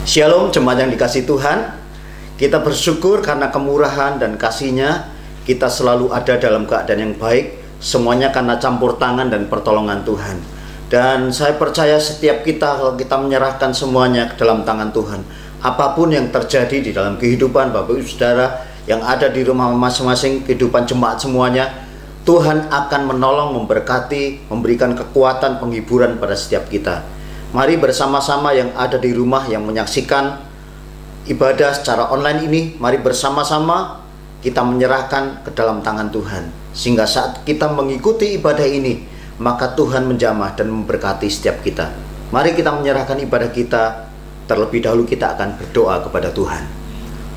Shalom jemaat yang dikasihi Tuhan. Kita bersyukur karena kemurahan dan kasih-Nya kita selalu ada dalam keadaan yang baik. Semuanya karena campur tangan dan pertolongan Tuhan. Dan saya percaya setiap kita, kalau kita menyerahkan semuanya ke dalam tangan Tuhan, apapun yang terjadi di dalam kehidupan Bapak Ibu Saudara yang ada di rumah masing-masing, kehidupan jemaat semuanya, Tuhan akan menolong, memberkati, memberikan kekuatan, penghiburan pada setiap kita. Mari bersama-sama yang ada di rumah, yang menyaksikan ibadah secara online ini, mari bersama-sama kita menyerahkan ke dalam tangan Tuhan. Sehingga saat kita mengikuti ibadah ini, maka Tuhan menjamah dan memberkati setiap kita. Mari kita menyerahkan ibadah kita. Terlebih dahulu kita akan berdoa kepada Tuhan.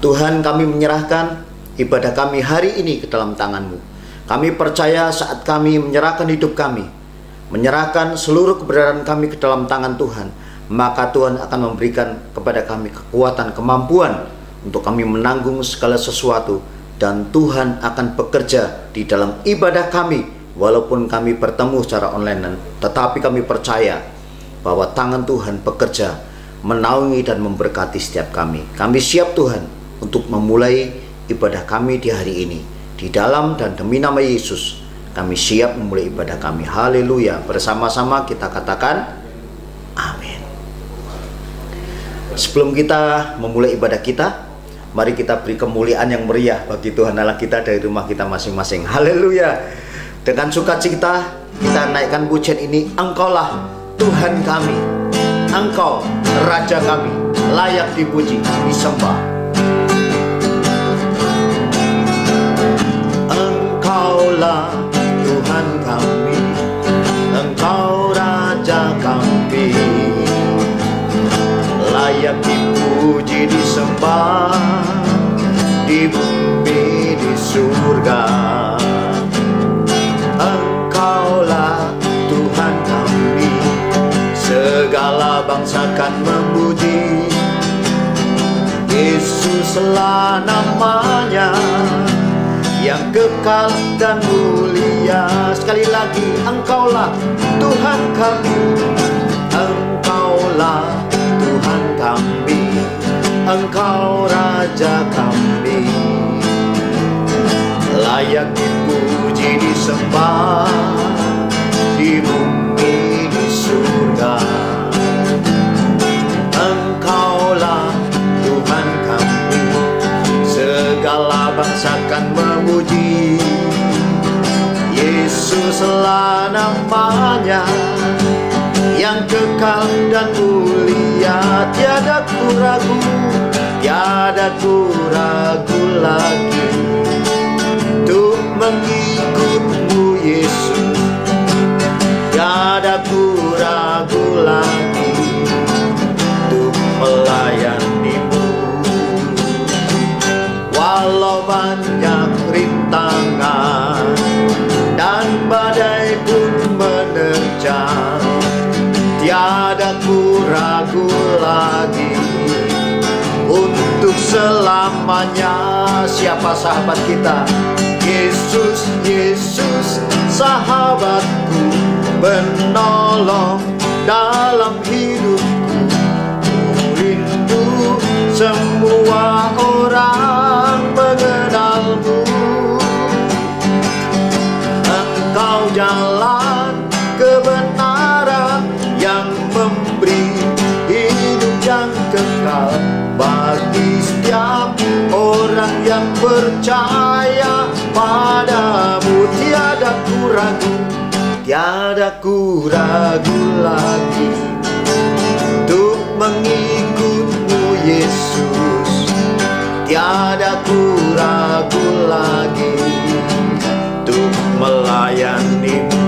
Tuhan, kami menyerahkan ibadah kami hari ini ke dalam tangan-Mu. Kami percaya saat kami menyerahkan hidup kami, menyerahkan seluruh keberadaan kami ke dalam tangan Tuhan, maka Tuhan akan memberikan kepada kami kekuatan, kemampuan untuk kami menanggung segala sesuatu. Dan Tuhan akan bekerja di dalam ibadah kami, walaupun kami bertemu secara online, tetapi kami percaya bahwa tangan Tuhan bekerja, menaungi dan memberkati setiap kami. Kami siap Tuhan untuk memulai ibadah kami di hari ini. Di dalam dan demi nama Yesus, kami siap memulai ibadah kami. Haleluya. Bersama-sama kita katakan amin. Sebelum kita memulai ibadah kita, mari kita beri kemuliaan yang meriah bagi Tuhan Allah kita dari rumah kita masing-masing. Haleluya. Dengan sukacita kita naikkan pujian ini. Engkaulah Tuhan kami, Engkau Raja kami, layak dipuji, disembah. Engkaulah Tuhan kami, Engkau Raja kami, layak dipuji, disembah, di bumi, di surga. Engkaulah Tuhan kami, segala bangsa kan memuji. Yesuslah namanya, yang kekal dan mulia. Sekali lagi, Engkaulah Tuhan kami, Engkaulah Tuhan kami, Engkau Raja kami, layak dipuji, disembah, di bumi, di surga. Engkaulah Tuhan kami, segala bangsa kan memuji. Yesuslah namanya, yang kekal dan mulia. Tiada ku ragu, tiada ku ragu lagi untuk mengikut-Mu Yesus. Tiada ku ragu lagi untuk melayani-Mu. Walau banyak rintangan dan badai pun menerjang, tiada ku ragu lagi untuk selamanya. Siapa sahabat kita? Yesus, Yesus sahabatku, menolong dalam hidupku. Ku rindu semua orang mengenal-Mu. Engkau jalan kebenaran yang memberi hidup yang kekal bagi setiap orang yang percaya padamu. Tiada ku ragu, tiada ku ragu lagi untuk mengikut-Mu Yesus. Tiada ku ragu lagi untuk melayani-Mu.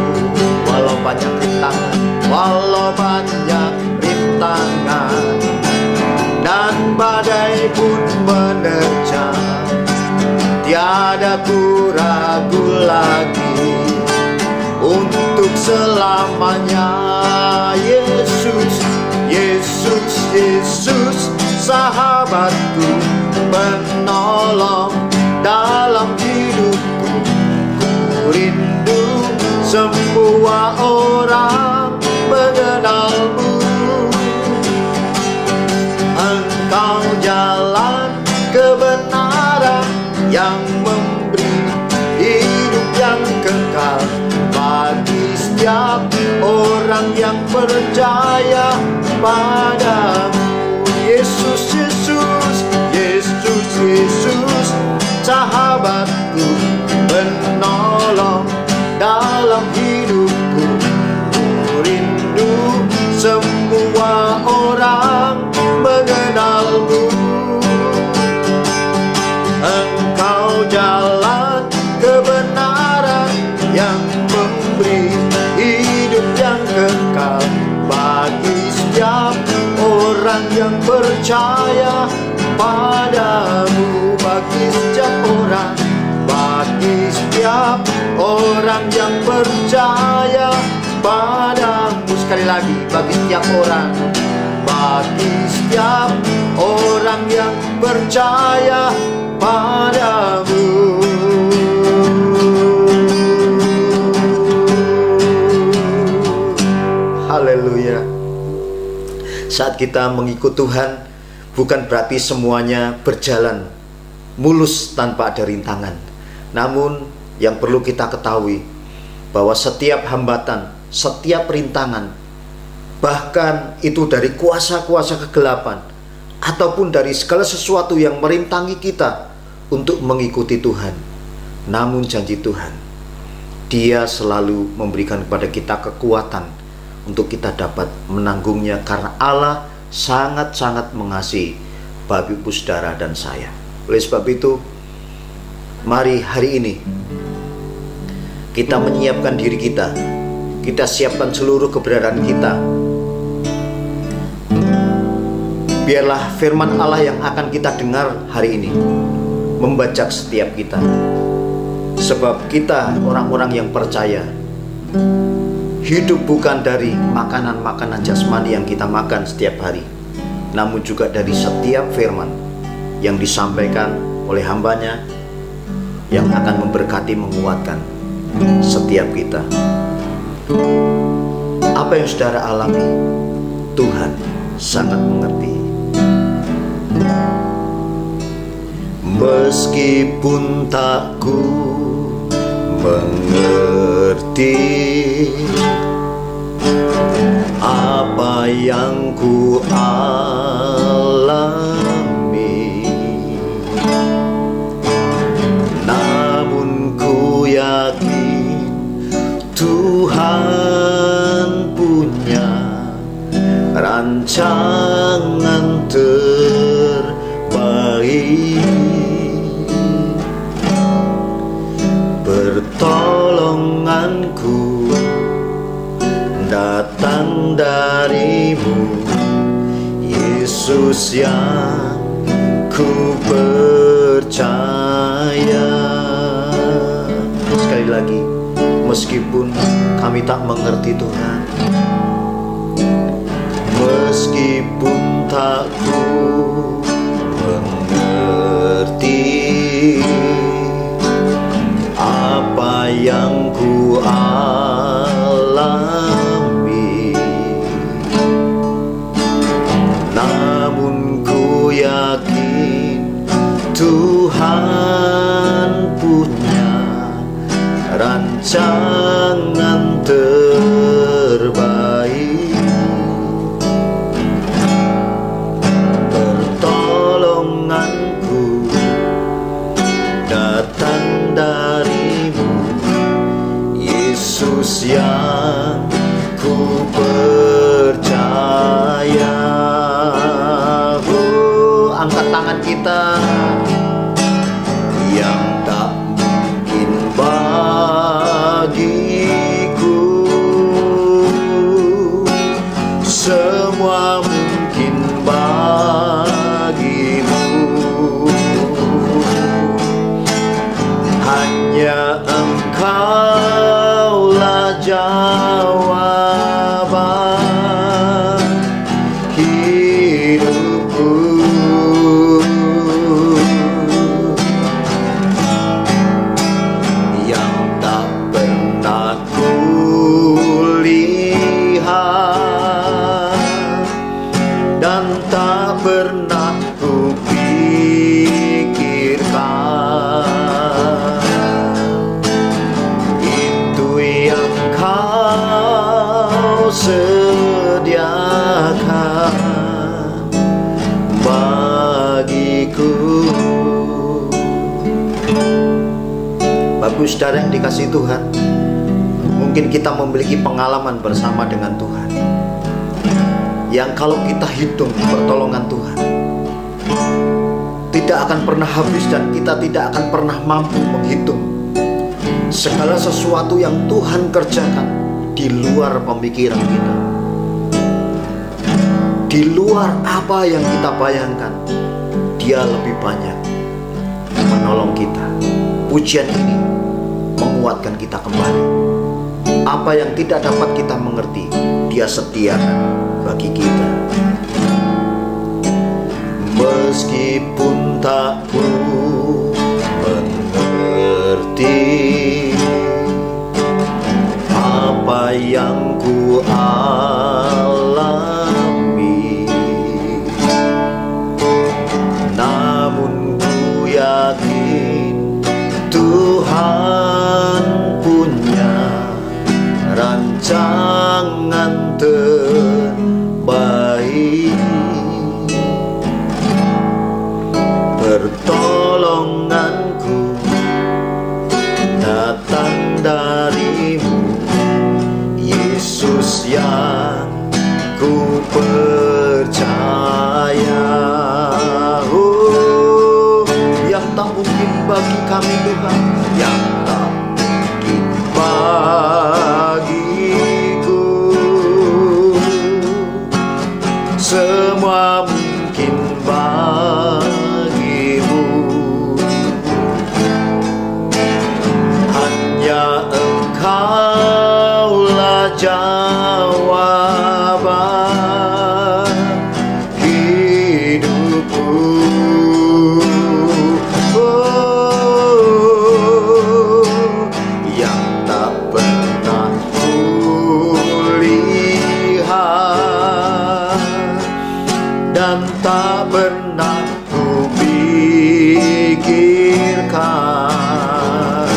Walau banyak rintangan, walau banyak rintangan dan badai pun menerjang, tiada ku ragu lagi untuk selamanya. Yesus, Yesus, Yesus sahabatku, menolong dalam hidupku. Ku rindu semua orang mengenal-Mu. yang percaya padamu. Yesus, Yesus, Yesus, Yesus, sahabatku, penolong dalam hidupku. Ku rindu semua orang mengenalmu. Engkau jalan kebenaran yang memberi hidup yang kekal bagi setiap orang yang percaya padamu. Bagi setiap orang, bagi setiap orang yang percaya padamu. Sekali lagi, bagi setiap orang, bagi setiap orang yang percaya padamu. Haleluya. Saat kita mengikut Tuhan, bukan berarti semuanya berjalan mulus tanpa ada rintangan. Namun yang perlu kita ketahui bahwa setiap hambatan, setiap rintangan, bahkan itu dari kuasa-kuasa kegelapan ataupun dari segala sesuatu yang merintangi kita untuk mengikuti Tuhan, namun janji Tuhan, Dia selalu memberikan kepada kita kekuatan untuk kita dapat menanggungnya, karena Allah sangat-sangat mengasihi Bapak Ibu Saudara dan saya. Oleh sebab itu, mari hari ini kita menyiapkan diri kita. Kita siapkan seluruh keberadaan kita. Biarlah firman Allah yang akan kita dengar hari ini membajak setiap kita. Sebab kita orang-orang yang percaya, hidup bukan dari makanan-makanan jasmani yang kita makan setiap hari, namun juga dari setiap firman yang disampaikan oleh hambanya yang akan memberkati, menguatkan setiap kita. Apa yang saudara alami, Tuhan sangat mengerti. Meskipun tak ku mengerti apa yang ku alami, namun ku yakin Tuhan punya rancangan terbaik. Pertolonganku datang darimu, Yesus yang ku percaya. Sekali lagi, meskipun kami tak mengerti Tuhan, meskipun tak ku mengerti apa yang ku alami, namun ku yakin Tuhan punya rancangan terbaik. Pertolonganku datang darimu, Yesus yang ku percaya. Angkat tangan kita. Yang tak mungkin bagiku, semua mungkin bagimu. Hanya Engkaulah jawaban hidupku. bagiku. Bagus saudara yang dikasihi Tuhan, mungkin kita memiliki pengalaman bersama dengan Tuhan yang kalau kita hitung pertolongan Tuhan tidak akan pernah habis, dan kita tidak akan pernah mampu menghitung segala sesuatu yang Tuhan kerjakan di luar pemikiran kita, di luar apa yang kita bayangkan. Dia lebih banyak menolong kita. Pujian ini menguatkan kita kembali. Apa yang tidak dapat kita mengerti, Dia sediakan bagi kita. Meskipun tak ku mengerti apa yang ku alami, namun ku yakin Tuhan punya rancangan terbaik. Pertolonganku datang darimu, Yesus yang ku percaya. Oh, yang tak mungkin bagi kami Tuhan, yang tak mungkin bagiku, semua mungkin bagimu. Hanya Engkaulah jawaban hidupku. Oh, yang tak pernah kulihat dan tak pernah kupikirkan,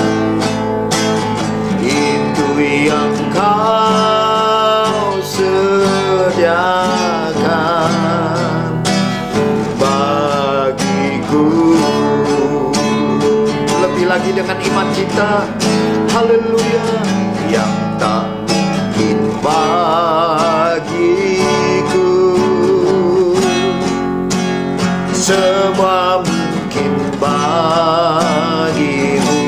itu yang Kau sediakan bagiku. Lebih lagi dengan iman kita, haleluya, yang tak mungkin bagiku, semua mungkin bagimu.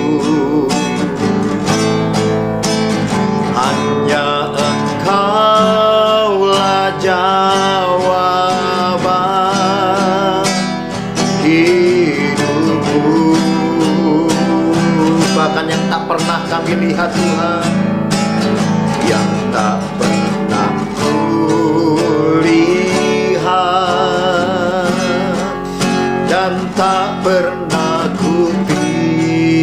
Hanya Engkaulah jawaban hidupku. Bahkan yang tak pernah kami lihat Tuhan, yang tak pernah kulihat dan tak pernah kupikirkan,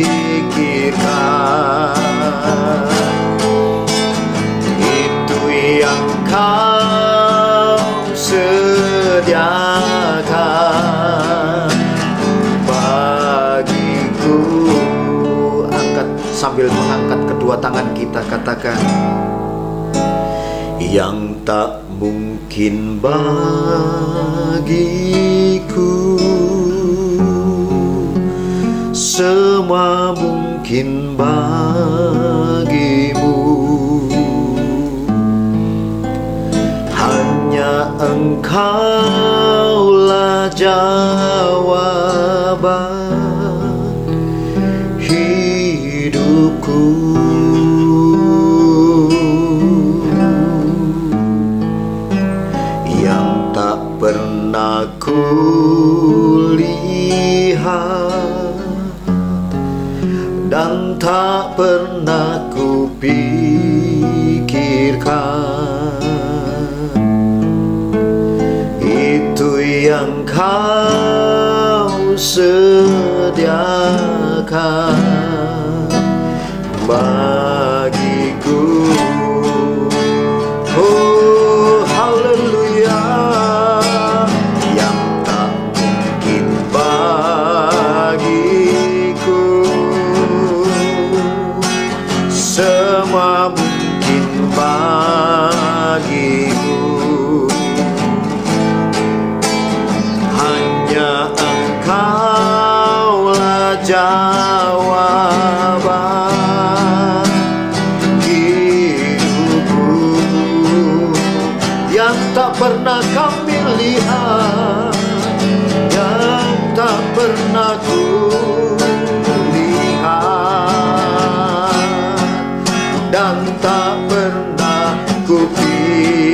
itu yang Kau sediakan bagiku. Angkat, sambil mengangkat kedua tangan kita, katakan, yang tak mungkin bagiku, semua mungkin bagimu. Hanya Engkaulah jawaban hidupku. Yang tak pernah kulihat dan tak pernah kupikirkan, itu yang Kau sediakan bagiku. Oh, haleluya, yang tak mungkin bagiku, semua mungkin bagimu. jawaban hidupku yang tak pernah kami lihat, yang tak pernah ku lihat, dan tak pernah ku pikirkan.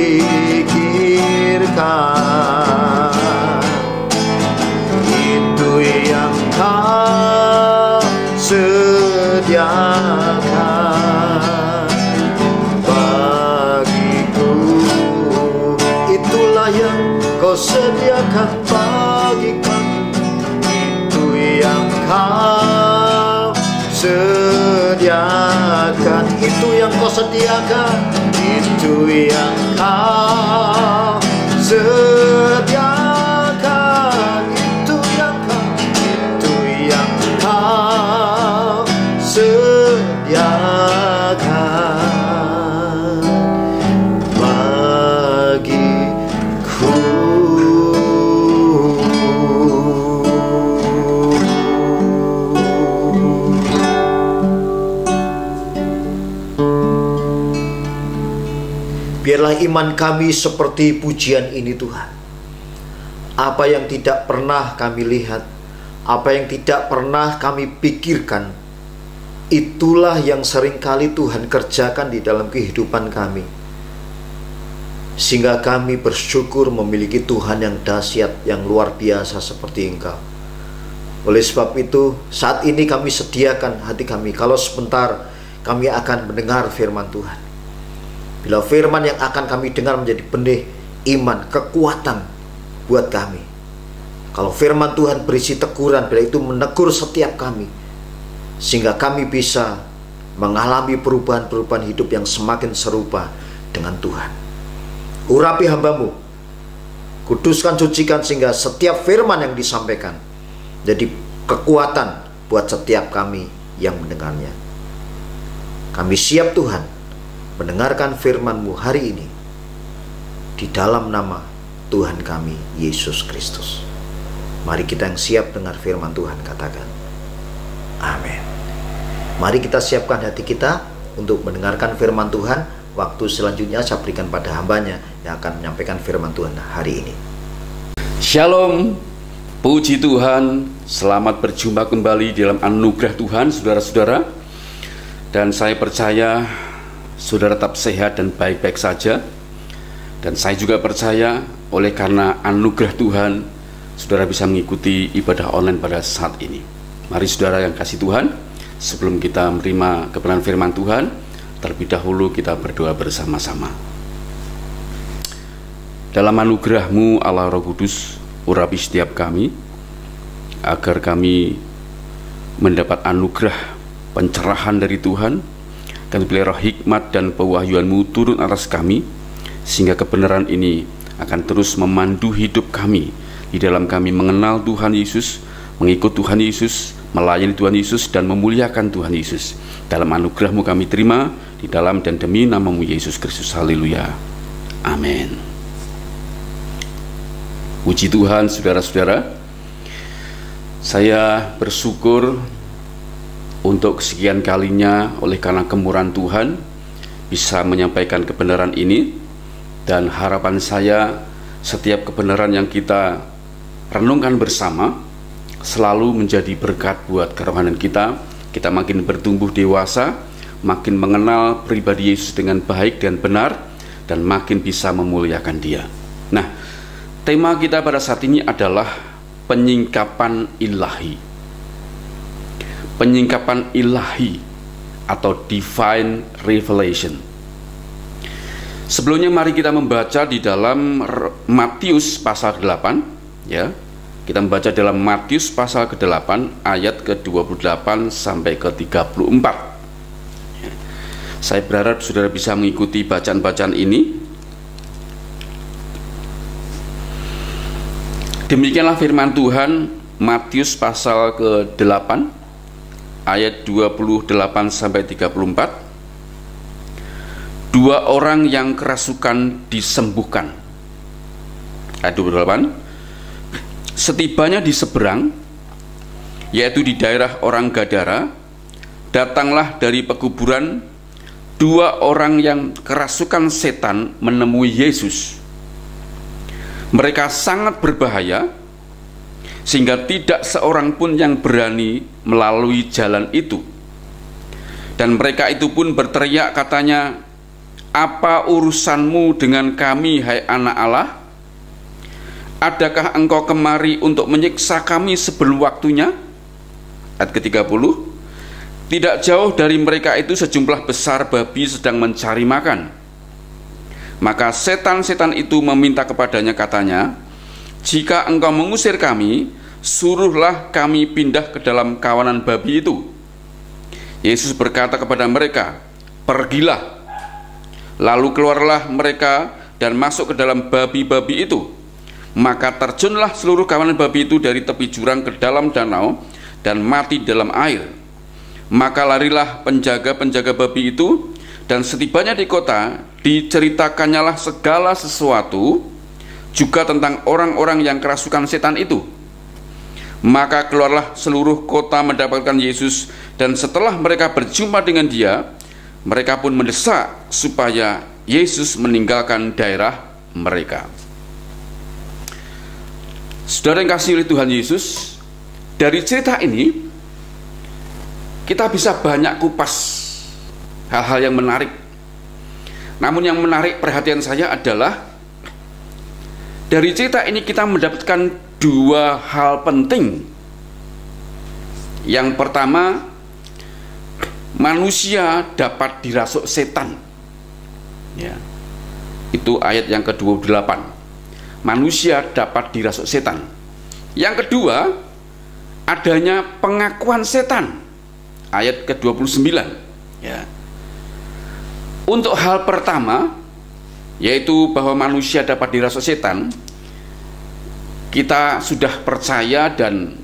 Itu yang Kau sediakan bagiku, itulah yang Kau sediakan bagi kami. Itu yang Kau sediakan, itu yang Kau sediakan, itu yang Kau sediakan, itu yang Kau sediakan bagiku. Biarlah iman kami seperti pujian ini Tuhan. Apa yang tidak pernah kami lihat, apa yang tidak pernah kami pikirkan, itulah yang seringkali Tuhan kerjakan di dalam kehidupan kami. Sehingga kami bersyukur memiliki Tuhan yang dahsyat, yang luar biasa seperti Engkau. Oleh sebab itu, saat ini kami sediakan hati kami, kalau sebentar kami akan mendengar firman Tuhan. Bila firman yang akan kami dengar menjadi benih iman, kekuatan buat kami. Kalau firman Tuhan berisi teguran, bila itu menegur setiap kami, sehingga kami bisa mengalami perubahan-perubahan hidup yang semakin serupa dengan Tuhan. Urapi hamba-Mu, kuduskan, sucikan, sehingga setiap firman yang disampaikan jadi kekuatan buat setiap kami yang mendengarnya. Kami siap Tuhan mendengarkan firman-Mu hari ini, di dalam nama Tuhan kami Yesus Kristus. Mari kita yang siap dengar firman Tuhan katakan amin. Mari kita siapkan hati kita untuk mendengarkan firman Tuhan. Waktu selanjutnya saya berikan pada hambanya yang akan menyampaikan firman Tuhan hari ini. Shalom, puji Tuhan, selamat berjumpa kembali dalam anugerah Tuhan, saudara-saudara. Dan saya percaya saudara tetap sehat dan baik-baik saja. Dan saya juga percaya oleh karena anugerah Tuhan, saudara bisa mengikuti ibadah online pada saat ini. Mari saudara yang kasih Tuhan, sebelum kita menerima kebenaran firman Tuhan, terlebih dahulu kita berdoa bersama-sama. Dalam anugerah-Mu Allah Roh Kudus, urapi setiap kami, agar kami mendapat anugerah pencerahan dari Tuhan, dan bila roh hikmat dan pewahyuan-Mu turun atas kami, sehingga kebenaran ini akan terus memandu hidup kami, di dalam kami mengenal Tuhan Yesus, mengikut Tuhan Yesus, melayani Tuhan Yesus, dan memuliakan Tuhan Yesus. Dalam anugerah-Mu kami terima, di dalam dan demi nama-Mu Yesus Kristus. Haleluya. Amin. Puji Tuhan, saudara-saudara. Saya bersyukur untuk kesekian kalinya oleh karena kemurahan Tuhan bisa menyampaikan kebenaran ini, dan harapan saya setiap kebenaran yang kita renungkan bersama selalu menjadi berkat buat kerohanian kita. Kita makin bertumbuh dewasa, makin mengenal pribadi Yesus dengan baik dan benar, dan makin bisa memuliakan Dia. Nah, tema kita pada saat ini adalah penyingkapan ilahi. Penyingkapan ilahi atau divine revelation. Sebelumnya mari kita membaca di dalam Matius pasal 8, ya. Kita membaca dalam Matius pasal ke-8 ayat ke-28 sampai ke-34. Saya berharap saudara bisa mengikuti bacaan-bacaan ini. Demikianlah firman Tuhan, Matius pasal ke-8 ayat 28 sampai 34. Dua orang yang kerasukan disembuhkan. Ayat 28. Setibanya di seberang, yaitu di daerah orang Gadara, datanglah dari pekuburan 2 orang yang kerasukan setan menemui Yesus. Mereka sangat berbahaya, sehingga tidak seorang pun yang berani melalui jalan itu. Dan mereka itu pun berteriak, katanya, "Apa urusanmu dengan kami, hai anak Allah? Adakah engkau kemari untuk menyiksa kami sebelum waktunya?" Ayat ke-30, tidak jauh dari mereka itu sejumlah besar babi sedang mencari makan. Maka setan-setan itu meminta kepadanya, katanya, "Jika engkau mengusir kami, suruhlah kami pindah ke dalam kawanan babi itu." Yesus berkata kepada mereka, "Pergilah." Lalu keluarlah mereka dan masuk ke dalam babi-babi itu. Maka terjunlah seluruh kawanan babi itu dari tepi jurang ke dalam danau dan mati dalam air. Maka larilah penjaga-penjaga babi itu, dan setibanya di kota diceritakannya segala sesuatu juga tentang orang-orang yang kerasukan setan itu. Maka keluarlah seluruh kota mendapatkan Yesus, dan setelah mereka berjumpa dengan dia, mereka pun mendesak supaya Yesus meninggalkan daerah mereka. Saudara yang kasih oleh Tuhan Yesus, dari cerita ini kita bisa banyak kupas hal-hal yang menarik. Namun yang menarik perhatian saya adalah dari cerita ini kita mendapatkan 2 hal penting. Yang pertama, manusia dapat dirasuk setan. Ya. Itu ayat yang ke-28. Manusia dapat dirasuk setan. Yang kedua, adanya pengakuan setan. Ayat ke-29, ya. Untuk hal pertama, yaitu bahwa manusia dapat dirasuk setan, kita sudah percaya dan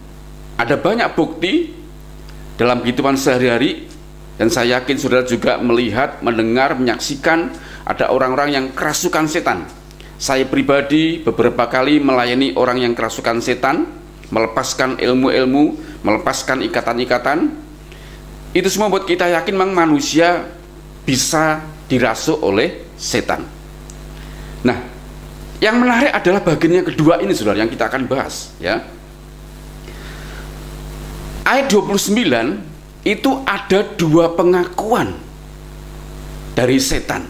ada banyak bukti dalam kehidupan sehari-hari. Dan saya yakin saudara juga melihat, mendengar, menyaksikan ada orang-orang yang kerasukan setan. Saya pribadi beberapa kali melayani orang yang kerasukan setan, melepaskan ilmu-ilmu, melepaskan ikatan-ikatan. Itu semua buat kita yakin memang manusia bisa dirasuk oleh setan. Nah, yang menarik adalah bagian yang kedua ini, saudara, yang kita akan bahas, ya. Ayat 29 itu ada 2 pengakuan dari setan.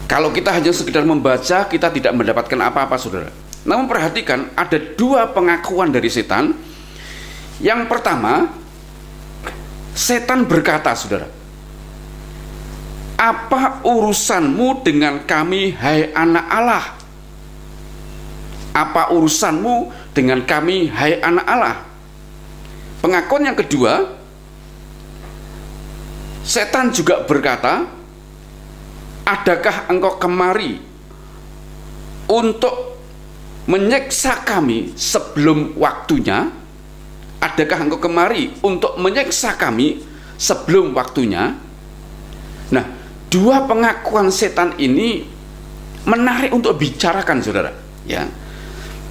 Kalau kita hanya sekedar membaca, kita tidak mendapatkan apa-apa, saudara. Namun perhatikan, ada 2 pengakuan dari setan. Yang pertama, setan berkata, saudara, "Apa urusanmu dengan kami, hai anak Allah?" Apa urusanmu dengan kami, hai anak Allah? Pengakuan yang kedua, setan juga berkata, "Adakah engkau kemari untuk menyiksa kami sebelum waktunya?" Adakah engkau kemari untuk menyiksa kami sebelum waktunya? Nah, 2 pengakuan setan ini menarik untuk bicarakan, saudara, ya.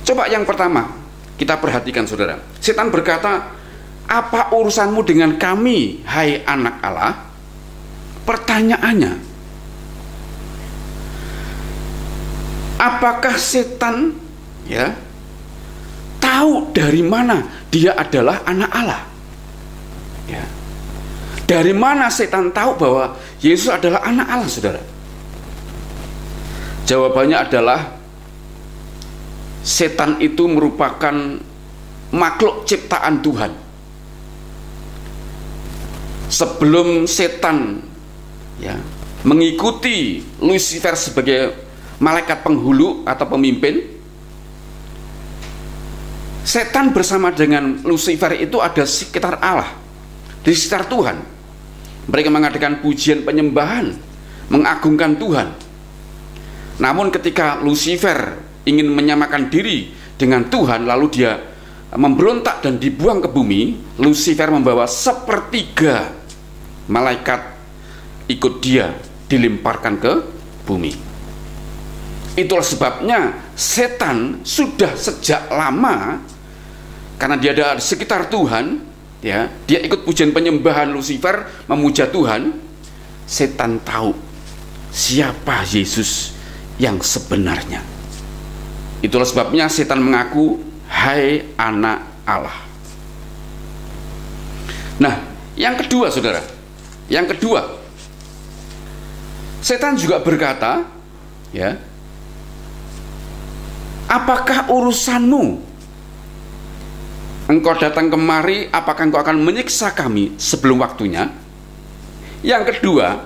Coba yang pertama kita perhatikan, saudara. Setan berkata, "Apa urusanmu dengan kami, hai anak Allah?" Pertanyaannya, apakah setan, ya, tahu dari mana dia adalah anak Allah? Ya. Dari mana setan tahu bahwa Yesus adalah anak Allah, saudara? Jawabannya adalah setan itu merupakan makhluk ciptaan Tuhan. Sebelum setan, ya, mengikuti Lucifer sebagai malaikat penghulu atau pemimpin, setan bersama dengan Lucifer itu ada sekitar Allah, di sekitar Tuhan. Mereka mengadakan pujian penyembahan, mengagungkan Tuhan. Namun ketika Lucifer ingin menyamakan diri dengan Tuhan, lalu dia memberontak dan dibuang ke bumi, Lucifer membawa 1/3 malaikat ikut dia, dilemparkan ke bumi. Itulah sebabnya setan sudah sejak lama karena dia ada di sekitar Tuhan, ya, dia ikut pujian penyembahan Lucifer, memuja Tuhan. Setan tahu siapa Yesus yang sebenarnya. Itulah sebabnya setan mengaku, "Hai anak Allah." Nah, yang kedua, saudara, yang kedua, setan juga berkata, ya, apakah urusanmu? Engkau datang kemari, apakah engkau akan menyiksa kami sebelum waktunya? Yang kedua,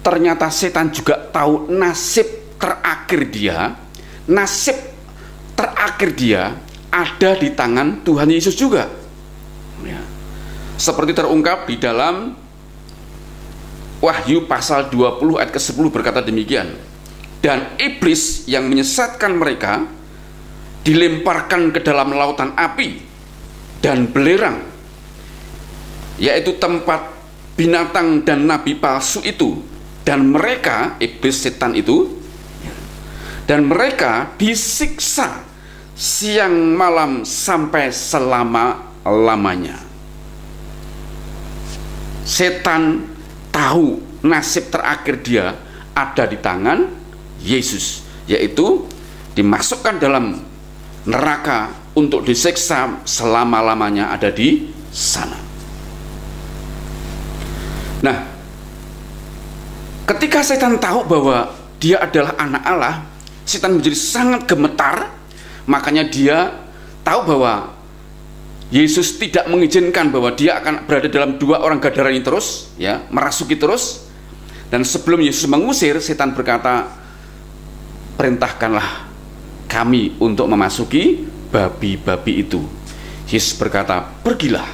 ternyata setan juga tahu nasib terakhir dia. Nasib terakhir dia ada di tangan Tuhan Yesus juga, ya. Seperti terungkap di dalam Wahyu pasal 20 ayat ke-10 berkata demikian. Dan iblis yang menyesatkan mereka dilemparkan ke dalam lautan api dan belerang, yaitu tempat binatang dan nabi palsu itu. Dan mereka, iblis setan itu, dan mereka disiksa siang malam sampai selama-lamanya. Setan tahu nasib terakhir dia ada di tangan Yesus, yaitu dimasukkan dalam neraka untuk disiksa selama-lamanya ada di sana. Nah, ketika setan tahu bahwa dia adalah anak Allah, setan menjadi sangat gemetar. Makanya dia tahu bahwa Yesus tidak mengizinkan bahwa dia akan berada dalam dua orang gadara ini terus, ya, merasuki terus. Dan sebelum Yesus mengusir, setan berkata, "Perintahkanlah kami untuk memasuki babi-babi itu." Yesus berkata, "Pergilah."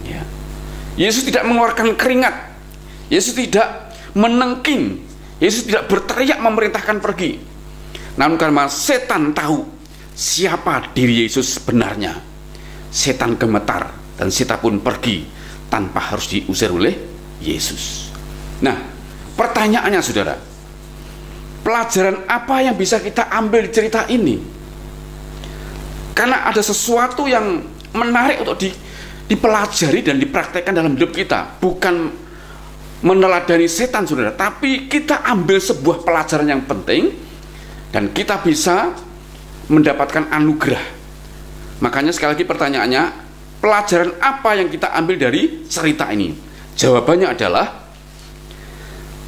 Ya. Yesus tidak mengeluarkan keringat, Yesus tidak menengking, Yesus tidak berteriak memerintahkan pergi. Namun karena setan tahu siapa diri Yesus sebenarnya, setan gemetar dan setan pun pergi tanpa harus diusir oleh Yesus. Nah, pertanyaannya, saudara, pelajaran apa yang bisa kita ambil di cerita ini? Karena ada sesuatu yang menarik untuk dipelajari dan dipraktekkan dalam hidup kita. Bukan meneladani setan, saudara, tapi kita ambil sebuah pelajaran yang penting dan kita bisa mendapatkan anugerah. Makanya sekali lagi pertanyaannya, pelajaran apa yang kita ambil dari cerita ini? Jawabannya adalah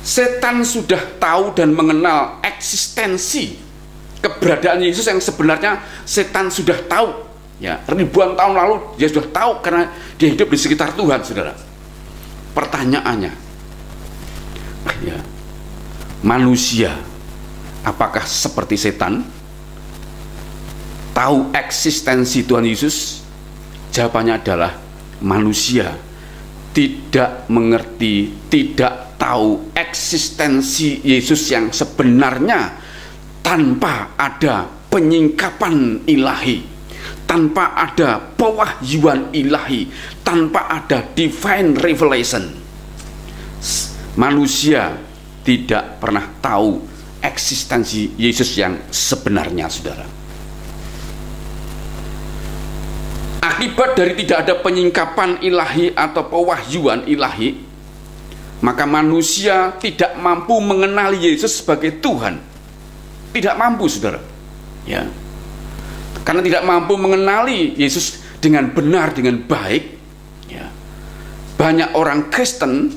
setan sudah tahu dan mengenal eksistensi keberadaan Yesus yang sebenarnya setan sudah tahu, ya, ribuan tahun lalu dia sudah tahu karena dia hidup di sekitar Tuhan, saudara. Pertanyaannya, ya, manusia apakah seperti setan tahu eksistensi Tuhan Yesus? Jawabannya adalah manusia tidak mengerti, tidak tahu eksistensi Yesus yang sebenarnya tanpa ada penyingkapan ilahi, tanpa ada pewahyuan ilahi, tanpa ada divine revelation. Manusia tidak pernah tahu eksistensi Yesus yang sebenarnya, saudara. Akibat dari tidak ada penyingkapan ilahi atau pewahyuan ilahi, maka manusia tidak mampu mengenali Yesus sebagai Tuhan. Tidak mampu, saudara, ya. Karena tidak mampu mengenali Yesus dengan benar, dengan baik, ya. Banyak orang Kristen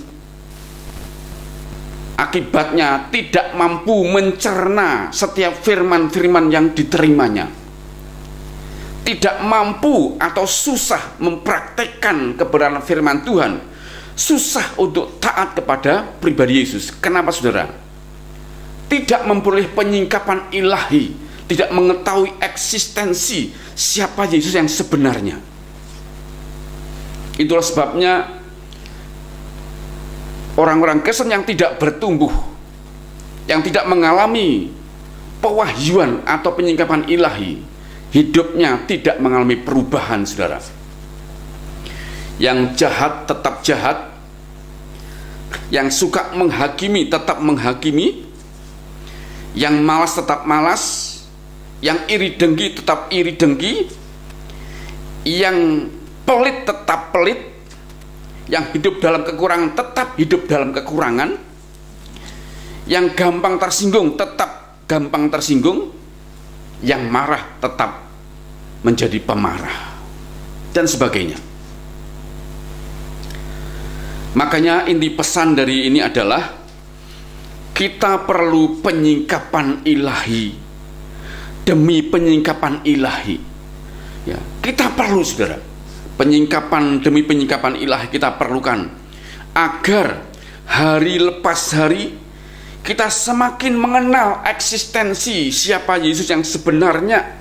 akibatnya tidak mampu mencerna setiap firman-firman yang diterimanya, tidak mampu atau susah mempraktekkan kebenaran firman Tuhan, susah untuk taat kepada pribadi Yesus. Kenapa, saudara? Tidak memperoleh penyingkapan ilahi, tidak mengetahui eksistensi siapa Yesus yang sebenarnya. Itulah sebabnya orang-orang Kristen yang tidak bertumbuh, yang tidak mengalami pewahyuan atau penyingkapan ilahi, hidupnya tidak mengalami perubahan, saudara. Yang jahat tetap jahat, yang suka menghakimi tetap menghakimi, yang malas tetap malas, yang iri dengki tetap iri dengki, yang pelit tetap pelit, yang hidup dalam kekurangan tetap hidup dalam kekurangan, yang gampang tersinggung tetap gampang tersinggung, yang marah tetap menjadi pemarah, dan sebagainya. Makanya inti pesan dari ini adalah kita perlu penyingkapan ilahi demi penyingkapan ilahi. Ya, kita perlu, saudara, penyingkapan demi penyingkapan ilahi kita perlukan agar hari lepas hari kita semakin mengenal eksistensi siapa Yesus yang sebenarnya,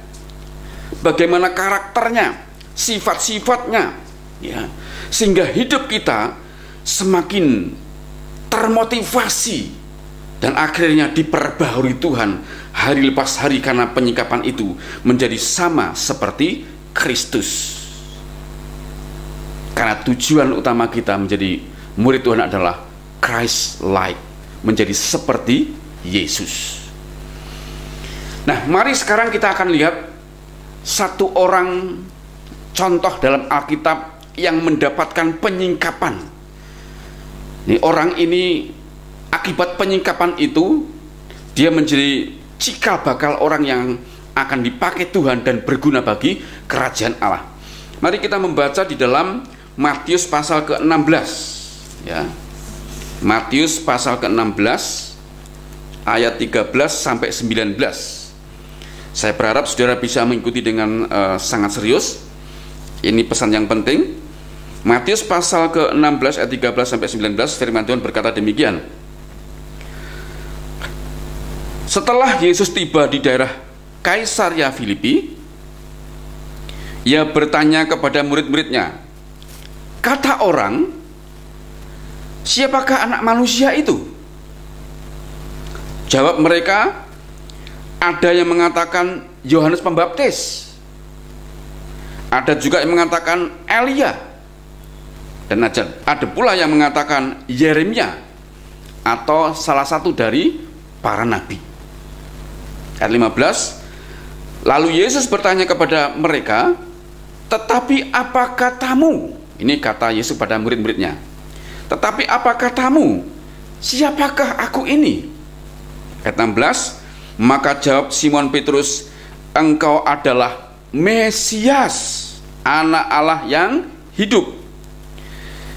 bagaimana karakternya, sifat-sifatnya, ya, sehingga hidup kita semakin termotivasi dan akhirnya diperbaharui Tuhan hari lepas hari, karena penyingkapan itu menjadi sama seperti Kristus. Karena tujuan utama kita menjadi murid Tuhan adalah Christ-like, menjadi seperti Yesus. Nah, mari sekarang kita akan lihat satu orang contoh dalam Alkitab yang mendapatkan penyingkapan. Ini orang ini akibat penyingkapan itu dia menjadi cikal bakal orang yang akan dipakai Tuhan dan berguna bagi kerajaan Allah. Mari kita membaca di dalam Matius pasal ke-16, ya. Matius pasal ke-16 ayat 13 sampai 19. Saya berharap saudara bisa mengikuti dengan sangat serius. Ini pesan yang penting. Matius pasal ke-16 ayat 13 sampai 19, firman Tuhan berkata demikian. Setelah Yesus tiba di daerah Kaisaria Filipi, ia bertanya kepada murid-muridnya, "Kata orang, siapakah anak manusia itu?" Jawab mereka, "Ada yang mengatakan Yohanes Pembaptis, ada juga yang mengatakan Elia, dan ada pula yang mengatakan Yeremia atau salah satu dari para nabi." Ayat 15, lalu Yesus bertanya kepada mereka, "Tetapi apa katamu?" Ini kata Yesus pada murid-muridnya. "Tetapi apa katamu? Siapakah aku ini?" Ayat 16, maka jawab Simon Petrus, "Engkau adalah Mesias, Anak Allah yang hidup."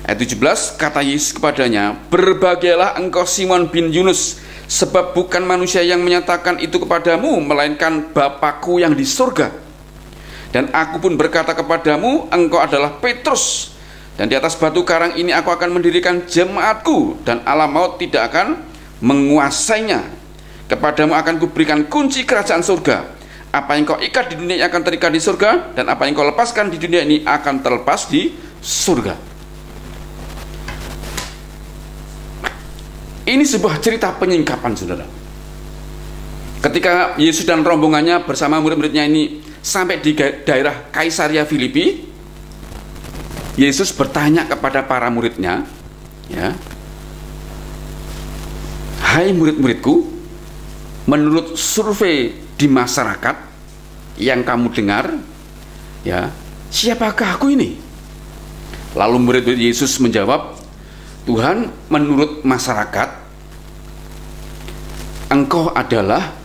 Ayat 17, kata Yesus kepadanya, "Berbahagialah engkau Simon bin Yunus, sebab bukan manusia yang menyatakan itu kepadamu, melainkan Bapa-Ku yang di surga. Dan aku pun berkata kepadamu, engkau adalah Petrus, dan di atas batu karang ini aku akan mendirikan jemaatku, dan alam maut tidak akan menguasainya. Kepadamu akan kuberikan kunci kerajaan surga. Apa yang kau ikat di dunia ini akan terikat di surga, dan apa yang kau lepaskan di dunia ini akan terlepas di surga." Ini sebuah cerita penyingkapan, saudara. Ketika Yesus dan rombongannya bersama murid-muridnya ini sampai di daerah Kaisaria Filipi, Yesus bertanya kepada para muridnya, ya, "Hai murid-muridku, menurut survei di masyarakat yang kamu dengar, ya, siapakah aku ini?" Lalu murid-murid Yesus menjawab, "Tuhan, menurut masyarakat, engkau adalah,"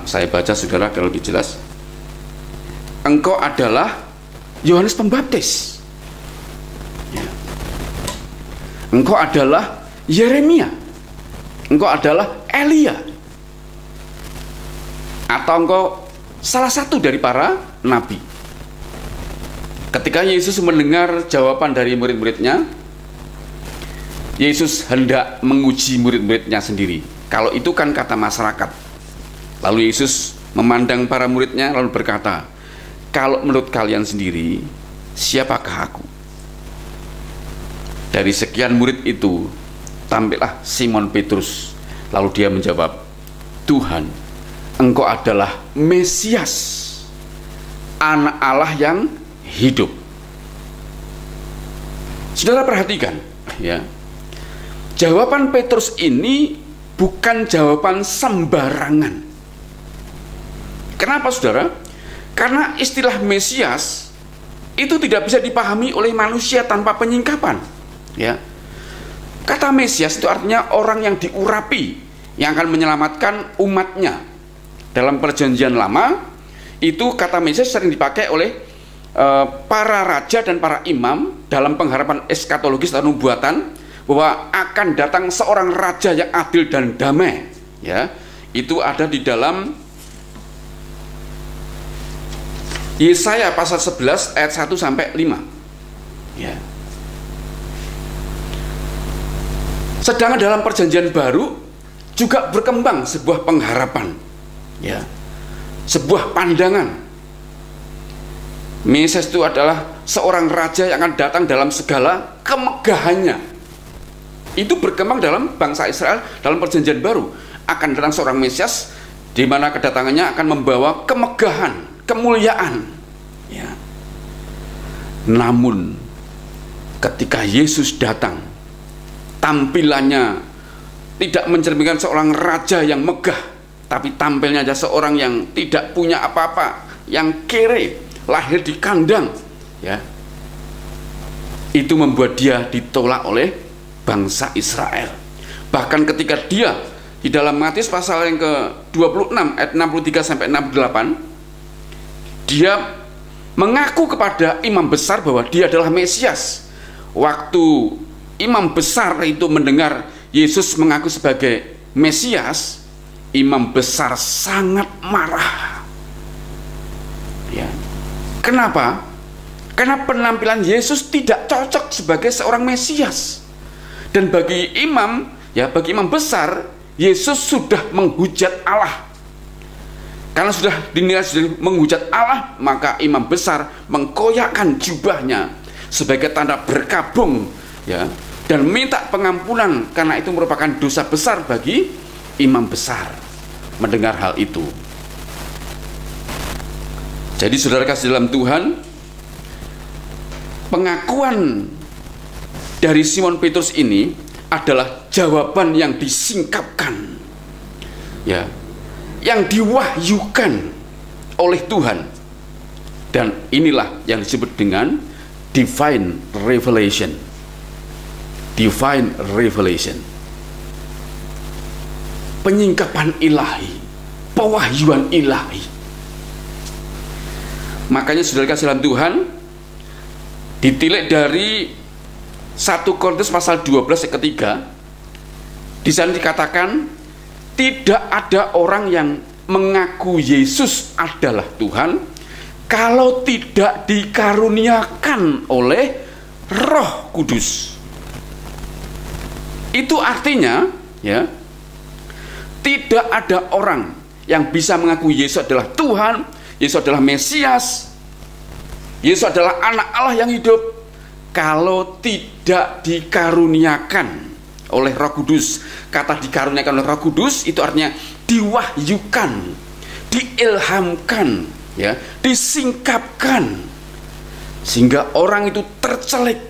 saya baca saudara agar lebih jelas, "engkau adalah Yohanes Pembaptis, ya. Engkau adalah Yeremia, engkau adalah Elia, atau engkau salah satu dari para nabi." Ketika Yesus mendengar jawaban dari murid-muridnya, Yesus hendak menguji murid-muridnya sendiri. Kalau itu kan kata masyarakat. Lalu Yesus memandang para muridnya lalu berkata, "Kalau menurut kalian sendiri, siapakah aku?" Dari sekian murid itu tampillah Simon Petrus. Lalu dia menjawab, "Tuhan, engkau adalah Mesias, Anak Allah yang hidup." Saudara perhatikan, ya, jawaban Petrus ini bukan jawaban sembarangan. Kenapa saudara? Karena istilah Mesias itu tidak bisa dipahami oleh manusia tanpa penyingkapan. Ya. Kata Mesias itu artinya orang yang diurapi, yang akan menyelamatkan umatnya. Dalam perjanjian lama, itu kata Mesias sering dipakai oleh para raja dan para imam dalam pengharapan eskatologis atau nubuatan bahwa akan datang seorang raja yang adil dan damai. Ya, itu ada di dalam Yesaya pasal 11 ayat 1 sampai 5. Ya. Sedangkan dalam perjanjian baru juga berkembang sebuah pengharapan. Ya. Sebuah pandangan. Mesias itu adalah seorang raja yang akan datang dalam segala kemegahannya. Itu berkembang dalam bangsa Israel dalam perjanjian baru. Akan datang seorang Mesias di mana kedatangannya akan membawa kemegahan, kemuliaan. Ya. Namun ketika Yesus datang, tampilannya tidak mencerminkan seorang raja yang megah, tapi tampilnya aja seorang yang tidak punya apa-apa, yang kere, lahir di kandang. Ya. Itu membuat dia ditolak oleh bangsa Israel. Bahkan ketika dia di dalam Matius pasal yang ke-26 ayat 63 sampai 68, dia mengaku kepada imam besar bahwa dia adalah Mesias. Waktu imam besar itu mendengar Yesus mengaku sebagai Mesias, imam besar sangat marah. Ya. Kenapa? Karena penampilan Yesus tidak cocok sebagai seorang Mesias. Dan bagi imam, ya bagi imam besar, Yesus sudah menghujat Allah. Karena sudah dinilai sudah menghujat Allah, maka imam besar mengkoyakkan jubahnya sebagai tanda berkabung, ya, dan minta pengampunan karena itu merupakan dosa besar bagi imam besar mendengar hal itu. Jadi saudara kasih dalam Tuhan, pengakuan dari Simon Petrus ini adalah jawaban yang disingkapkan, ya, yang diwahyukan oleh Tuhan. Dan inilah yang disebut dengan divine revelation. Divine revelation, penyingkapan ilahi, pewahyuan ilahi. Makanya saudara kasih dalam Tuhan, ditilik dari 1 Korintus pasal 12 ayat ketiga, di sana dikatakan tidak ada orang yang mengaku Yesus adalah Tuhan kalau tidak dikaruniakan oleh Roh Kudus. Itu artinya, ya, tidak ada orang yang bisa mengaku Yesus adalah Tuhan, Yesus adalah Mesias, Yesus adalah anak Allah yang hidup kalau tidak dikaruniakan oleh Roh Kudus. Kata dikaruniakan oleh Roh Kudus itu artinya diwahyukan, diilhamkan, ya, disingkapkan, sehingga orang itu tercelik,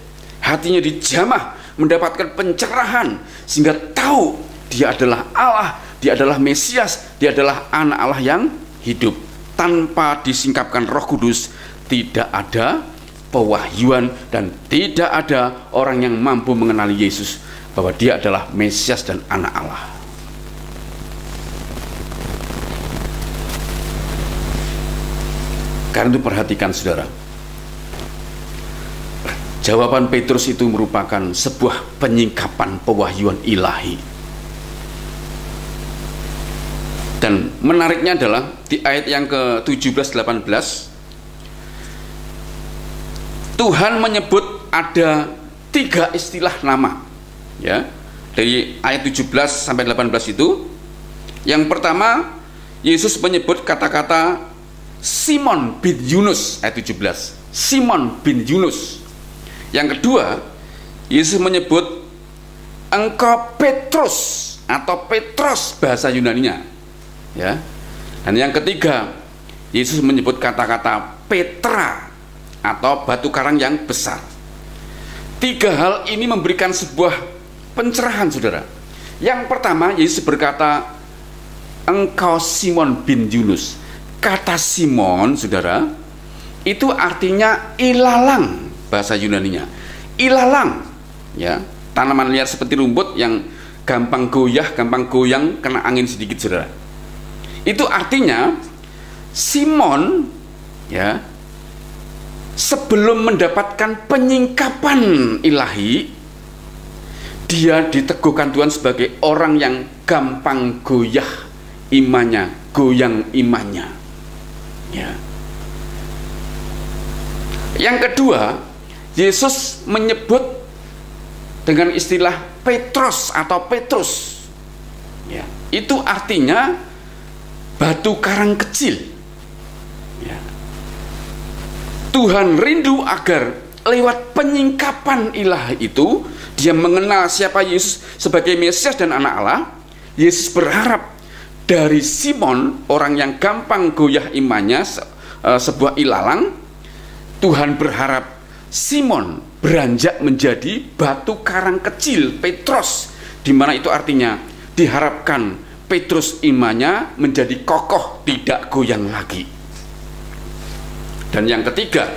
hatinya dijamah, mendapatkan pencerahan, sehingga tahu dia adalah Allah, dia adalah Mesias, dia adalah anak Allah yang hidup. Tanpa disingkapkan Roh Kudus, tidak ada pewahyuan dan tidak ada orang yang mampu mengenali Yesus bahwa dia adalah Mesias dan anak Allah. Karena itu perhatikan saudara, jawaban Petrus itu merupakan sebuah penyingkapan pewahyuan ilahi. Dan menariknya adalah di ayat yang ke-17-18 Tuhan menyebut ada 3 istilah nama, ya, dari ayat 17 sampai 18 itu. Yang pertama, Yesus menyebut kata-kata Simon bin Yunus, ayat 17, Simon bin Yunus. Yang kedua, Yesus menyebut engkau Petrus atau Petros bahasa Yunaninya, ya. Dan yang ketiga, Yesus menyebut kata-kata Petra atau batu karang yang besar. 3 hal ini memberikan sebuah pencerahan saudara. Yang pertama, Yesus berkata engkau Simon bin Yunus. kata Simon, saudara, itu artinya ilalang, bahasa Yunaninya. Ilalang, ya, tanaman liar seperti rumput yang gampang goyah, gampang goyang kena angin sedikit, saudara. Itu artinya Simon, ya, sebelum mendapatkan penyingkapan ilahi, dia diteguhkan Tuhan sebagai orang yang gampang goyah imannya, goyang imannya. Ya. Yang kedua, Yesus menyebut dengan istilah Petrus atau Petrus. Ya. Itu artinya batu karang kecil. Ya. Tuhan rindu agar lewat penyingkapan ilahi itu dia mengenal siapa Yesus sebagai Mesias dan anak Allah. Yesus berharap dari Simon, orang yang gampang goyah imannya, sebuah ilalang, Tuhan berharap Simon beranjak menjadi batu karang kecil, Petrus, di mana itu artinya diharapkan Petrus imannya menjadi kokoh, tidak goyang lagi. Dan yang ketiga,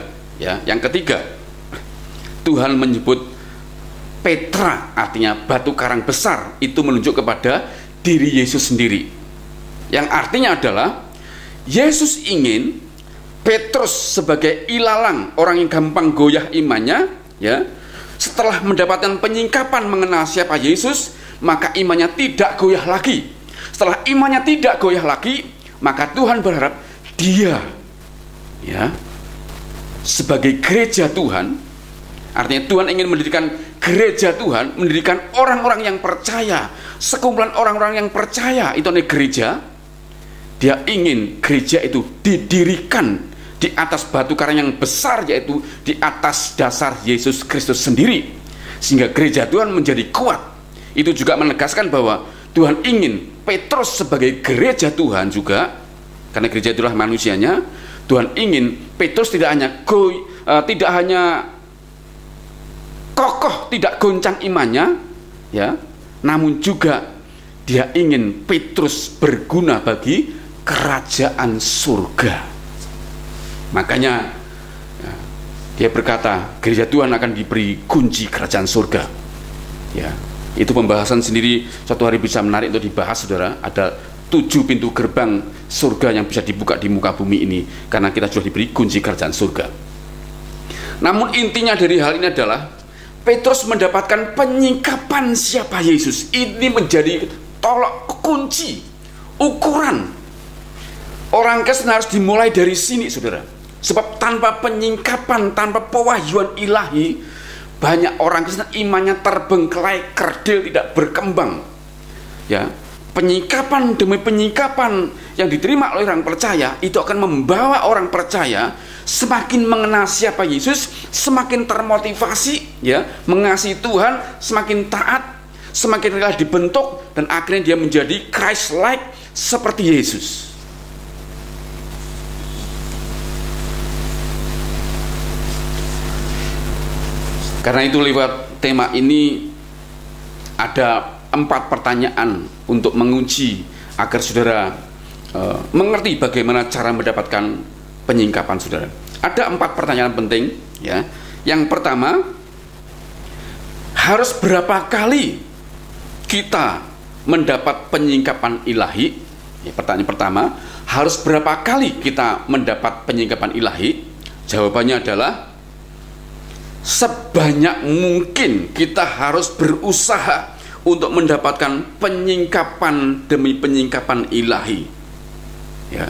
Tuhan menyebut Petra, artinya batu karang besar, itu menunjuk kepada diri Yesus sendiri. Yang artinya adalah Yesus ingin Petrus sebagai ilalang, orang yang gampang goyah imannya, ya, setelah mendapatkan penyingkapan mengenal siapa Yesus, maka imannya tidak goyah lagi. Setelah imannya tidak goyah lagi, maka Tuhan berharap dia, ya, sebagai gereja Tuhan, artinya Tuhan ingin mendirikan gereja Tuhan, mendirikan orang-orang yang percaya, sekumpulan orang-orang yang percaya, itu adalah gereja. Dia ingin gereja itu didirikan di atas batu karang yang besar, yaitu di atas dasar Yesus Kristus sendiri, sehingga gereja Tuhan menjadi kuat. Itu juga menegaskan bahwa Tuhan ingin Petrus sebagai gereja Tuhan juga, karena gereja itulah manusianya. Tuhan ingin Petrus tidak hanya kokoh, tidak goncang imannya, ya, namun juga dia ingin Petrus berguna bagi kerajaan surga. Makanya ya, dia berkata gereja Tuhan akan diberi kunci kerajaan surga. Ya, itu pembahasan sendiri, suatu hari bisa menarik untuk dibahas, saudara. Ada 7 pintu gerbang surga yang bisa dibuka di muka bumi ini, karena kita sudah diberi kunci kerajaan surga. Namun intinya dari hal ini adalah Petrus mendapatkan penyingkapan siapa Yesus. Ini menjadi tolok kunci, ukuran. Orang Kristen harus dimulai dari sini, saudara. Sebab tanpa penyingkapan, tanpa pewahyuan ilahi, banyak orang Kristen imannya terbengkelai, kerdil, tidak berkembang. Ya, penyingkapan demi penyingkapan yang diterima oleh orang percaya itu akan membawa orang percaya semakin mengenal siapa Yesus, semakin termotivasi, ya, mengasihi Tuhan, semakin taat, semakin rela dibentuk, dan akhirnya dia menjadi Christ-like seperti Yesus. Karena itu lewat tema ini ada 4 pertanyaan untuk menguji agar saudara mengerti bagaimana cara mendapatkan penyingkapan saudara. Ada 4 pertanyaan penting, ya. Yang pertama, harus berapa kali kita mendapat penyingkapan ilahi? Ya, pertanyaan pertama, harus berapa kali kita mendapat penyingkapan ilahi? Jawabannya adalah sebanyak mungkin kita harus berusaha untuk mendapatkan penyingkapan demi penyingkapan ilahi. Ya.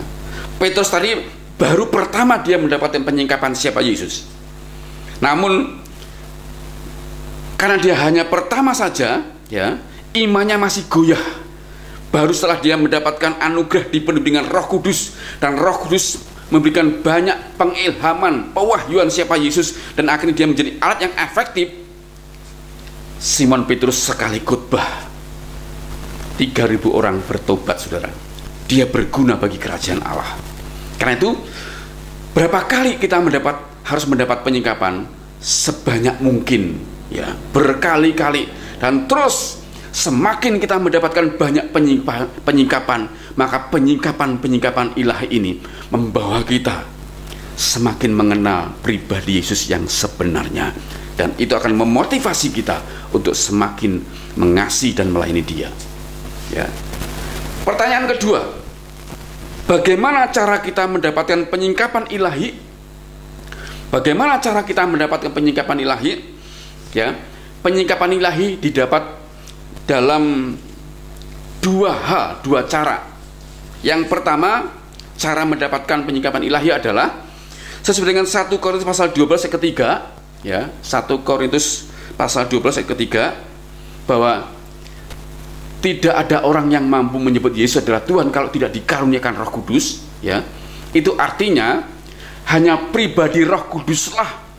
Petrus tadi baru pertama dia mendapatkan penyingkapan siapa Yesus. Namun karena dia hanya pertama saja, ya, imannya masih goyah. Baru setelah dia mendapatkan anugerah dipenuhi dengan Roh Kudus, dan Roh Kudus memberikan banyak pengilhaman, pewahyuan siapa Yesus, dan akhirnya dia menjadi alat yang efektif. Simon Petrus sekali khotbah 3.000 orang bertobat, saudara. Dia berguna bagi kerajaan Allah. Karena itu berapa kali kita harus mendapat penyingkapan? Sebanyak mungkin, ya, berkali-kali, dan terus semakin kita mendapatkan banyak penyingkapan, maka penyingkapan ilahi ini membawa kita semakin mengenal pribadi Yesus yang sebenarnya, dan itu akan memotivasi kita untuk semakin mengasihi dan melayani Dia. Ya. Pertanyaan kedua, bagaimana cara kita mendapatkan penyingkapan ilahi? Bagaimana cara kita mendapatkan penyingkapan ilahi? Ya, penyingkapan ilahi didapat dalam dua cara. Yang pertama, cara mendapatkan penyingkapan ilahi adalah sesuai dengan 1 Korintus pasal 12 ayat ketiga, ya, 1 Korintus pasal 12 ayat ketiga, bahwa tidak ada orang yang mampu menyebut Yesus adalah Tuhan kalau tidak dikaruniakan Roh Kudus, ya. Itu artinya hanya pribadi Roh Kuduslah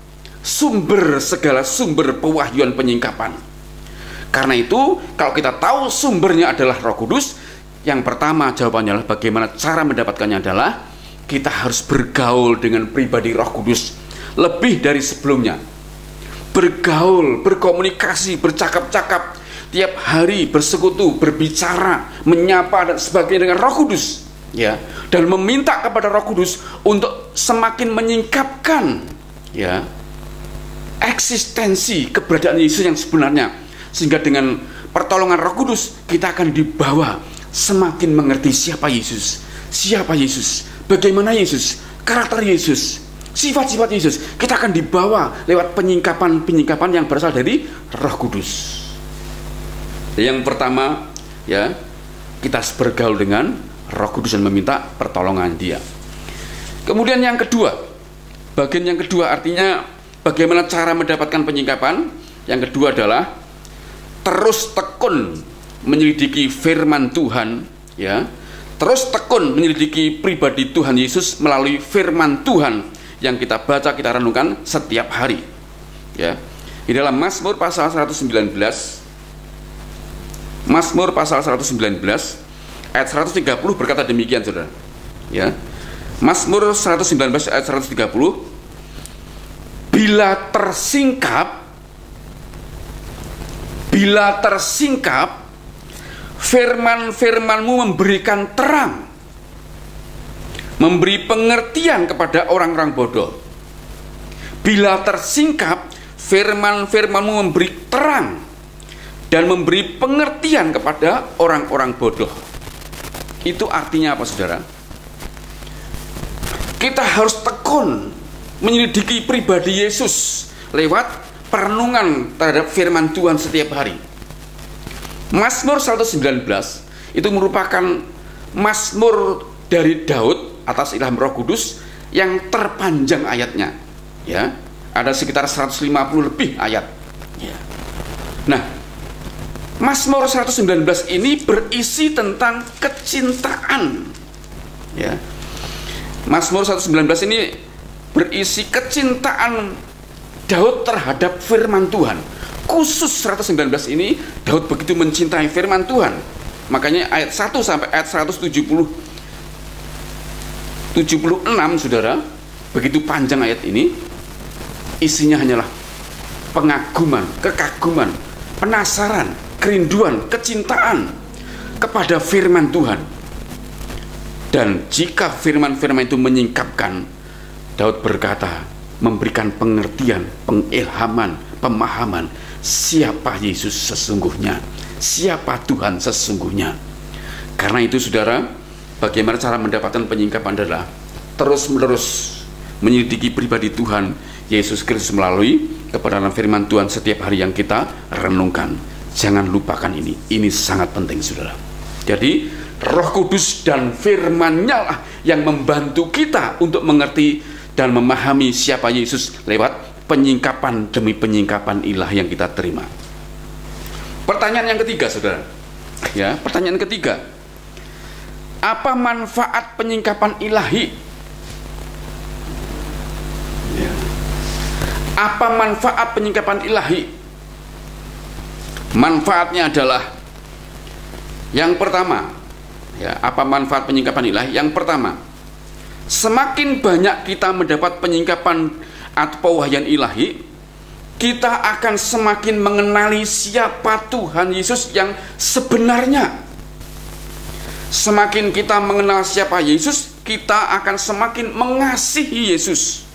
segala sumber pewahyuan penyingkapan. Karena itu, kalau kita tahu sumbernya adalah Roh Kudus, yang pertama jawabannya adalah bagaimana cara mendapatkannya adalah kita harus bergaul dengan pribadi Roh Kudus lebih dari sebelumnya. Bergaul, berkomunikasi, bercakap-cakap, tiap hari bersekutu, berbicara, menyapa dan sebagainya dengan Roh Kudus, ya, dan meminta kepada Roh Kudus untuk semakin menyingkapkan, ya, eksistensi keberadaan Yesus yang sebenarnya, sehingga dengan pertolongan Roh Kudus kita akan dibawa semakin mengerti siapa Yesus, bagaimana Yesus, karakter Yesus, sifat-sifat Yesus. Kita akan dibawa lewat penyingkapan yang berasal dari Roh Kudus. Yang pertama, ya, kita bergaul dengan Roh Kudus dan meminta pertolongan Dia. Kemudian yang kedua, bagian yang kedua artinya bagaimana cara mendapatkan penyingkapan. Yang kedua adalah terus tekun menyelidiki firman Tuhan, ya. Terus tekun menyelidiki pribadi Tuhan Yesus melalui firman Tuhan yang kita baca, kita renungkan setiap hari, ya. Di dalam Mazmur pasal 119, Mazmur pasal 119 ayat 130 berkata demikian, Saudara. Ya. Mazmur 119 ayat 130, bila tersingkap firman-firman-Mu memberikan terang, memberi pengertian kepada orang-orang bodoh. Bila tersingkap firman-firman-Mu memberi terang dan memberi pengertian kepada orang-orang bodoh. Itu artinya apa, Saudara? Kita harus tekun menyelidiki pribadi Yesus lewat perenungan terhadap firman Tuhan setiap hari. Mazmur 119 itu merupakan mazmur dari Daud atas ilham Roh Kudus yang terpanjang ayatnya, ya. Ada sekitar 150 lebih ayat, ya. Nah, Mazmur 119 ini berisi tentang kecintaan, ya. Mazmur 119 ini berisi kecintaan Daud terhadap firman Tuhan. Khusus 119 ini Daud begitu mencintai firman Tuhan. Makanya ayat 1 sampai ayat 176, Saudara, begitu panjang ayat ini, isinya hanyalah pengaguman, kekaguman, penasaran, kerinduan, kecintaan kepada firman Tuhan. Dan jika firman-firman itu menyingkapkan, Daud berkata, memberikan pengertian, pengilhaman, pemahaman siapa Yesus sesungguhnya, siapa Tuhan sesungguhnya. Karena itu, Saudara, bagaimana cara mendapatkan penyingkapan adalah terus-menerus menyelidiki pribadi Tuhan Yesus Kristus melalui kebenaran firman Tuhan setiap hari yang kita renungkan. Jangan lupakan ini sangat penting, Saudara. Jadi Roh Kudus dan firman-Nya lah yang membantu kita untuk mengerti dan memahami siapa Yesus lewat penyingkapan demi penyingkapan ilahi yang kita terima. Pertanyaan yang ketiga, Saudara. Ya, pertanyaan ketiga. Apa manfaat penyingkapan ilahi? Ya. Apa manfaat penyingkapan ilahi? Manfaatnya adalah yang pertama, ya, apa manfaat penyingkapan ilahi? Yang pertama, semakin banyak kita mendapat penyingkapan atau pewahyuan ilahi, kita akan semakin mengenali siapa Tuhan Yesus yang sebenarnya. Semakin kita mengenal siapa Yesus, kita akan semakin mengasihi Yesus.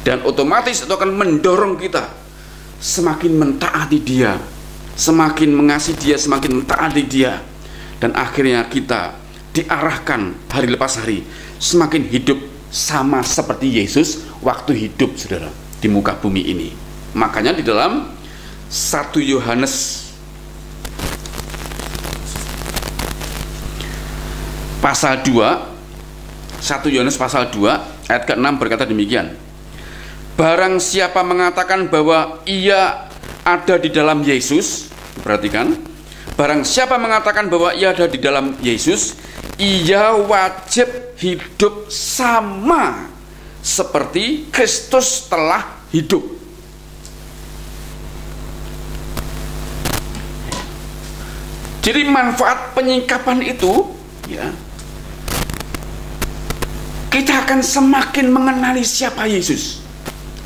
Dan otomatis itu akan mendorong kita semakin mentaati Dia, semakin mengasihi Dia, semakin mentaati Dia. Dan akhirnya kita diarahkan hari lepas hari semakin hidup sama seperti Yesus waktu hidup, saudara, di muka bumi ini. Makanya di dalam 1 Yohanes pasal 2, 1 Yohanes pasal 2 ayat ke-6 berkata demikian: barang siapa mengatakan bahwa ia ada di dalam Yesus, perhatikan, barang siapa mengatakan bahwa ia ada di dalam Yesus, ia wajib hidup sama seperti Kristus telah hidup. Jadi manfaat penyingkapan itu, ya, kita akan semakin mengenali siapa Yesus,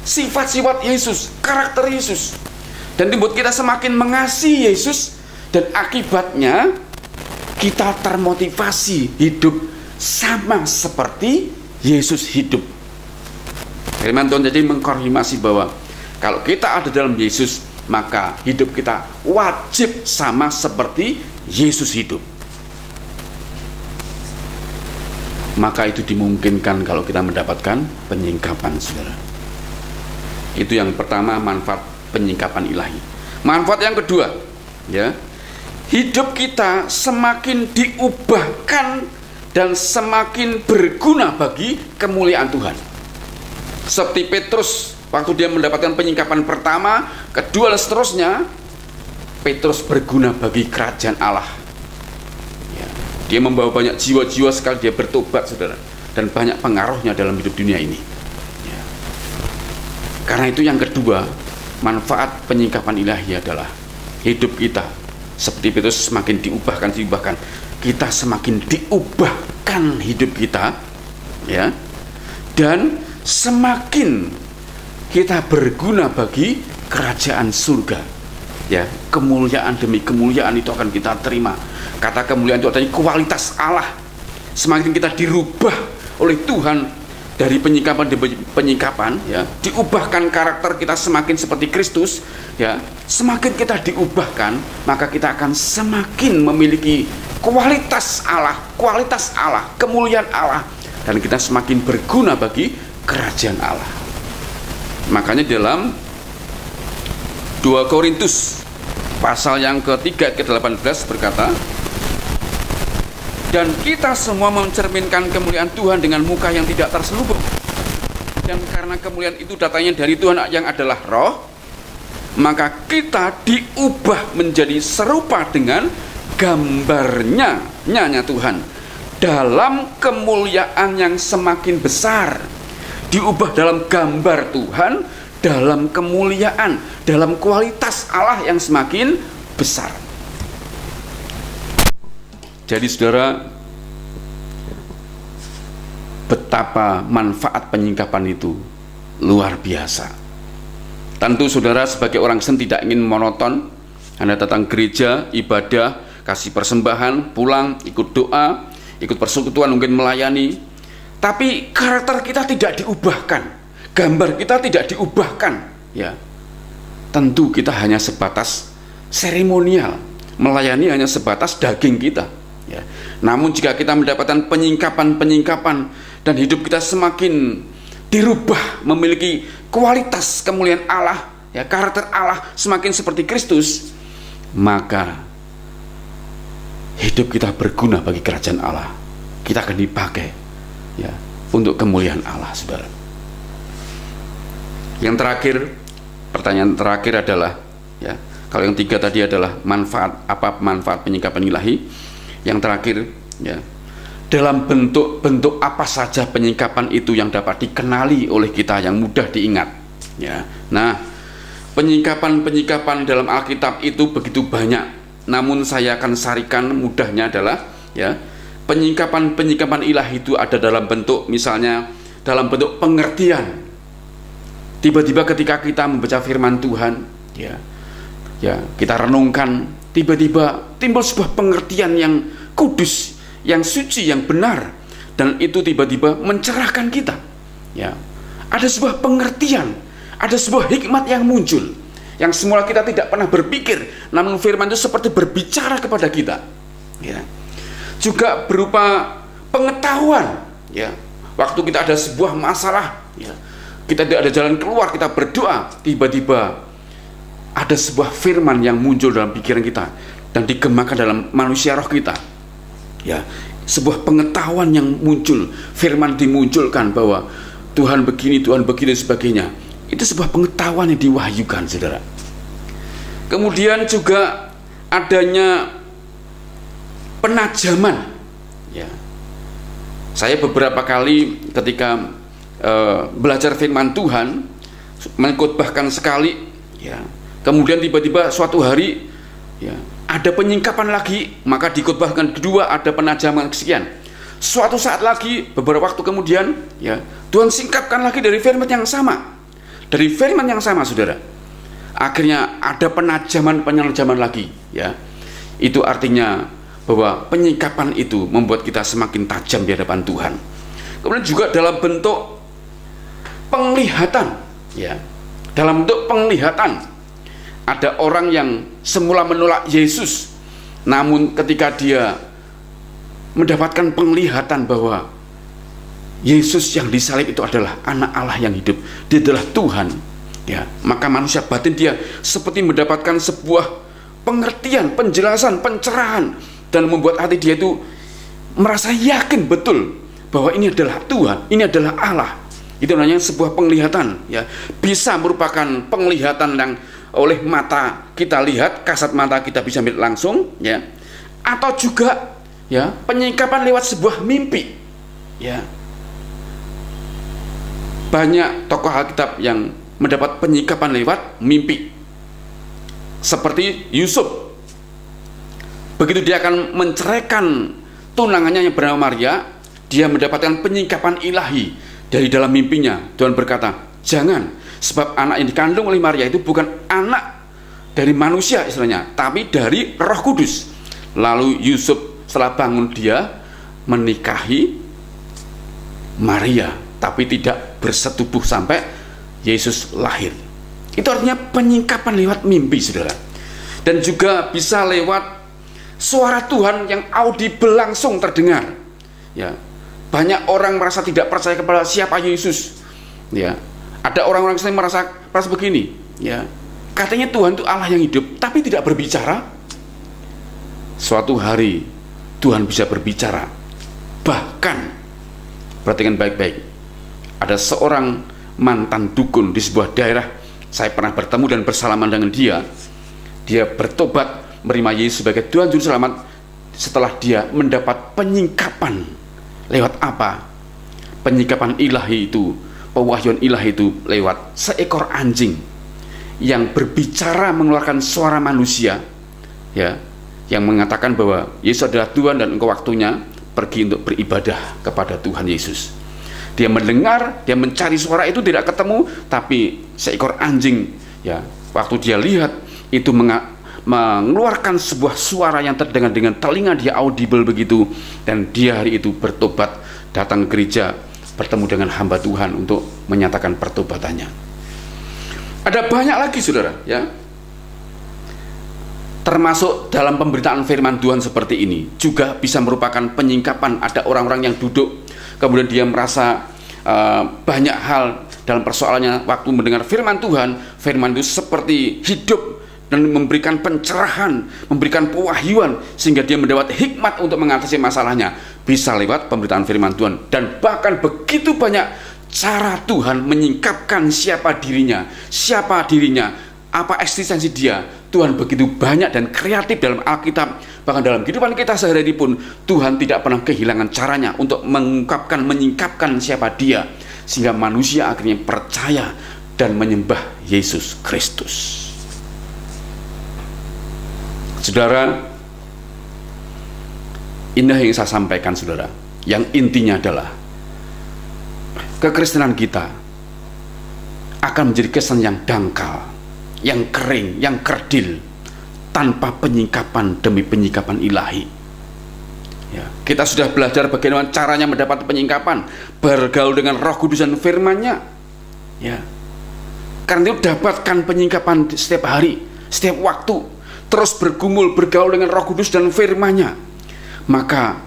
sifat-sifat Yesus, karakter Yesus, dan dibuat kita semakin mengasihi Yesus. Dan akibatnya kita termotivasi hidup sama seperti Yesus hidup. Firman Tuhan jadi mengkonfirmasi bahwa kalau kita ada dalam Yesus, maka hidup kita wajib sama seperti Yesus hidup. Maka itu dimungkinkan kalau kita mendapatkan penyingkapan, saudara. Itu yang pertama, manfaat penyingkapan ilahi. Manfaat yang kedua, ya, hidup kita semakin diubahkan dan semakin berguna bagi kemuliaan Tuhan. Seperti Petrus waktu dia mendapatkan penyingkapan pertama, kedua, dan seterusnya, Petrus berguna bagi kerajaan Allah. Ya, dia membawa banyak jiwa-jiwa sekali dia bertobat, saudara, dan banyak pengaruhnya dalam hidup dunia ini. Ya. Karena itu yang kedua, manfaat penyingkapan ilahi adalah hidup kita seperti Petrus semakin diubahkan, kita semakin diubahkan hidup kita, ya, dan semakin kita berguna bagi kerajaan surga, ya. Kemuliaan demi kemuliaan itu akan kita terima. Kata kemuliaan itu artinya kualitas Allah. Semakin kita dirubah oleh Tuhan dari penyingkapan demi penyingkapan, ya, diubahkan karakter kita semakin seperti Kristus, ya. Semakin kita diubahkan, maka kita akan semakin memiliki kualitas Allah, kemuliaan Allah, dan kita semakin berguna bagi kerajaan Allah. Makanya dalam 2 Korintus pasal yang ketiga ke-18 berkata, dan kita semua mencerminkan kemuliaan Tuhan dengan muka yang tidak terselubung. Dan karena kemuliaan itu datangnya dari Tuhan yang adalah Roh, maka kita diubah menjadi serupa dengan gambarnya, nyanya Tuhan, dalam kemuliaan yang semakin besar. Diubah dalam gambar Tuhan, dalam kemuliaan, dalam kualitas Allah yang semakin besar. Jadi saudara, betapa manfaat penyingkapan itu luar biasa. Tentu saudara sebagai orang Kristen tidak ingin monoton. Anda datang gereja, ibadah, kasih persembahan, pulang, ikut doa, ikut persekutuan, mungkin melayani, tapi karakter kita tidak diubahkan, gambar kita tidak diubahkan, ya. Tentu kita hanya sebatas seremonial, melayani hanya sebatas daging kita, ya. Namun jika kita mendapatkan penyingkapan dan hidup kita semakin dirubah, memiliki kualitas kemuliaan Allah, ya, karakter Allah semakin seperti Kristus, maka hidup kita berguna bagi kerajaan Allah. Kita akan dipakai, ya, untuk kemuliaan Allah, saudara. Yang terakhir, pertanyaan terakhir adalah, ya, kalau yang tiga tadi adalah manfaat penyingkapan ilahi. Yang terakhir, ya, dalam bentuk apa saja penyingkapan itu yang dapat dikenali oleh kita, yang mudah diingat, ya. Nah, penyingkapan dalam Alkitab itu begitu banyak, namun saya akan sarikan mudahnya adalah, ya, penyingkapan ilahi itu ada dalam bentuk, misalnya dalam bentuk pengertian. Tiba-tiba ketika kita membaca firman Tuhan, kita renungkan, tiba-tiba timbul sebuah pengertian yang kudus, yang suci, yang benar, dan itu tiba-tiba mencerahkan kita. Ya, ada sebuah pengertian, ada sebuah hikmat yang muncul, yang semula kita tidak pernah berpikir, namun firman itu seperti berbicara kepada kita. Ya, juga berupa pengetahuan. Ya, waktu kita ada sebuah masalah, kita tidak ada jalan keluar, kita berdoa, tiba-tiba ada sebuah firman yang muncul dalam pikiran kita dan digemakan dalam manusia roh kita. Ya, sebuah pengetahuan yang muncul, firman dimunculkan bahwa Tuhan begini, Tuhan begini, dan sebagainya. Itu sebuah pengetahuan yang diwahyukan, saudara. Kemudian juga adanya penajaman. Ya, saya beberapa kali ketika belajar firman Tuhan, mengkhotbahkan sekali, kemudian tiba-tiba suatu hari ada penyingkapan lagi, maka dikhotbahkan kedua, ada penajaman sekian. Suatu saat lagi, beberapa waktu kemudian, Tuhan singkapkan lagi dari firman yang sama, saudara. Akhirnya ada penajaman lagi, Itu artinya bahwa penyingkapan itu membuat kita semakin tajam di hadapan Tuhan. Kemudian juga dalam bentuk penglihatan, dalam bentuk penglihatan, ada orang yang semula menolak Yesus, namun ketika dia mendapatkan penglihatan bahwa Yesus yang disalib itu adalah anak Allah yang hidup, dia adalah Tuhan, maka manusia batin dia seperti mendapatkan sebuah pengertian, penjelasan, pencerahan, dan membuat hati dia itu merasa yakin betul bahwa ini adalah Tuhan, ini adalah Allah. Itu namanya sebuah penglihatan, bisa merupakan penglihatan yang oleh mata kita lihat, kasat mata kita bisa melihat langsung, atau juga penyingkapan lewat sebuah mimpi. Banyak tokoh Alkitab yang mendapat penyingkapan lewat mimpi, seperti Yusuf. Begitu dia akan menceraikan tunangannya yang bernama Maria, dia mendapatkan penyingkapan ilahi. Dari dalam mimpinya Tuhan berkata, jangan, sebab anak yang dikandung oleh Maria itu bukan anak dari manusia istilahnya, tapi dari Roh Kudus. Lalu Yusuf setelah bangun, dia menikahi Maria, tapi tidak bersetubuh sampai Yesus lahir. Itu artinya penyingkapan lewat mimpi, saudara. Dan juga bisa lewat suara Tuhan yang audible, langsung terdengar. Banyak orang merasa tidak percaya kepada siapa Yesus. Ada orang-orang yang merasa begini, katanya Tuhan itu Allah yang hidup, tapi tidak berbicara. Suatu hari Tuhan bisa berbicara. Bahkan, perhatikan baik-baik, ada seorang mantan dukun di sebuah daerah, saya pernah bertemu dan bersalaman dengan dia. Dia bertobat, menerima Yesus sebagai Tuhan Juru Selamat setelah dia mendapat penyingkapan. Lewat apa? Penyingkapan ilahi itu, pewahyuan ilahi itu lewat seekor anjing yang berbicara mengeluarkan suara manusia, yang mengatakan bahwa Yesus adalah Tuhan dan engkau waktunya pergi untuk beribadah kepada Tuhan Yesus. Dia mendengar, dia mencari suara itu tidak ketemu, tapi seekor anjing, waktu dia lihat itu mengeluarkan sebuah suara yang terdengar dengan telinga dia, audible begitu, dan dia hari itu bertobat, datang ke gereja, bertemu dengan hamba Tuhan untuk menyatakan pertobatannya. Ada banyak lagi, saudara, termasuk dalam pemberitaan firman Tuhan seperti ini juga bisa merupakan penyingkapan. Ada orang-orang yang duduk, kemudian dia merasa banyak hal dalam persoalannya. Waktu mendengar firman Tuhan, firman itu seperti hidup dan memberikan pencerahan, memberikan pewahyuan, sehingga dia mendapat hikmat untuk mengatasi masalahnya. Bisa lewat pemberitaan firman Tuhan. Dan bahkan begitu banyak cara Tuhan menyingkapkan siapa dirinya, apa eksistensi dia. Tuhan begitu banyak dan kreatif dalam Alkitab. Bahkan dalam kehidupan kita sehari-hari pun Tuhan tidak pernah kehilangan caranya untuk mengungkapkan, menyingkapkan siapa dia, sehingga manusia akhirnya percaya dan menyembah Yesus Kristus. Saudara, indah yang saya sampaikan, saudara, yang intinya adalah kekristenan kita akan menjadi kesan yang dangkal, yang kering, yang kerdil, tanpa penyingkapan demi penyingkapan ilahi. Ya, kita sudah belajar bagaimana caranya mendapat penyingkapan, bergaul dengan Roh Kudus dan firman-Nya. Ya, karena itu dapatkan penyingkapan setiap hari, setiap waktu, terus bergumul, bergaul dengan Roh Kudus dan firman-Nya. Maka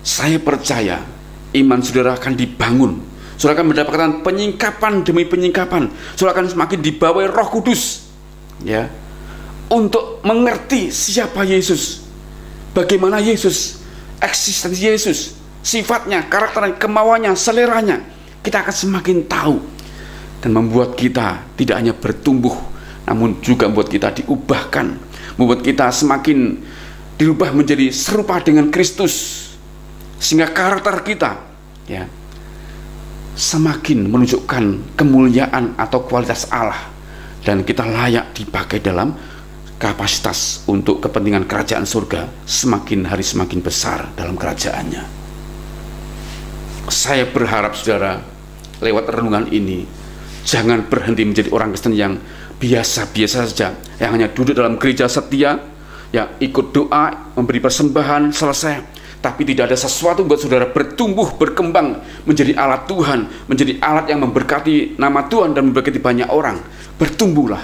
saya percaya iman saudara akan dibangun. Saudara akan mendapatkan penyingkapan demi penyingkapan. Saudara akan semakin dibawa Roh Kudus, ya, untuk mengerti siapa Yesus, bagaimana Yesus, eksistensi Yesus, sifatnya, karakternya, kemauannya, seleranya. Kita akan semakin tahu dan membuat kita tidak hanya bertumbuh, namun juga membuat kita diubahkan, membuat kita semakin dirubah menjadi serupa dengan Kristus, sehingga karakter kita, ya, semakin menunjukkan kemuliaan atau kualitas Allah, dan kita layak dipakai dalam kapasitas untuk kepentingan kerajaan surga, semakin hari semakin besar dalam kerajaannya. Saya berharap saudara lewat renungan ini jangan berhenti menjadi orang Kristen yang biasa-biasa saja, yang hanya duduk dalam gereja setia, yang ikut doa, memberi persembahan, selesai. Tapi tidak ada sesuatu buat saudara bertumbuh, berkembang, menjadi alat Tuhan, menjadi alat yang memberkati nama Tuhan dan memberkati banyak orang. Bertumbuhlah.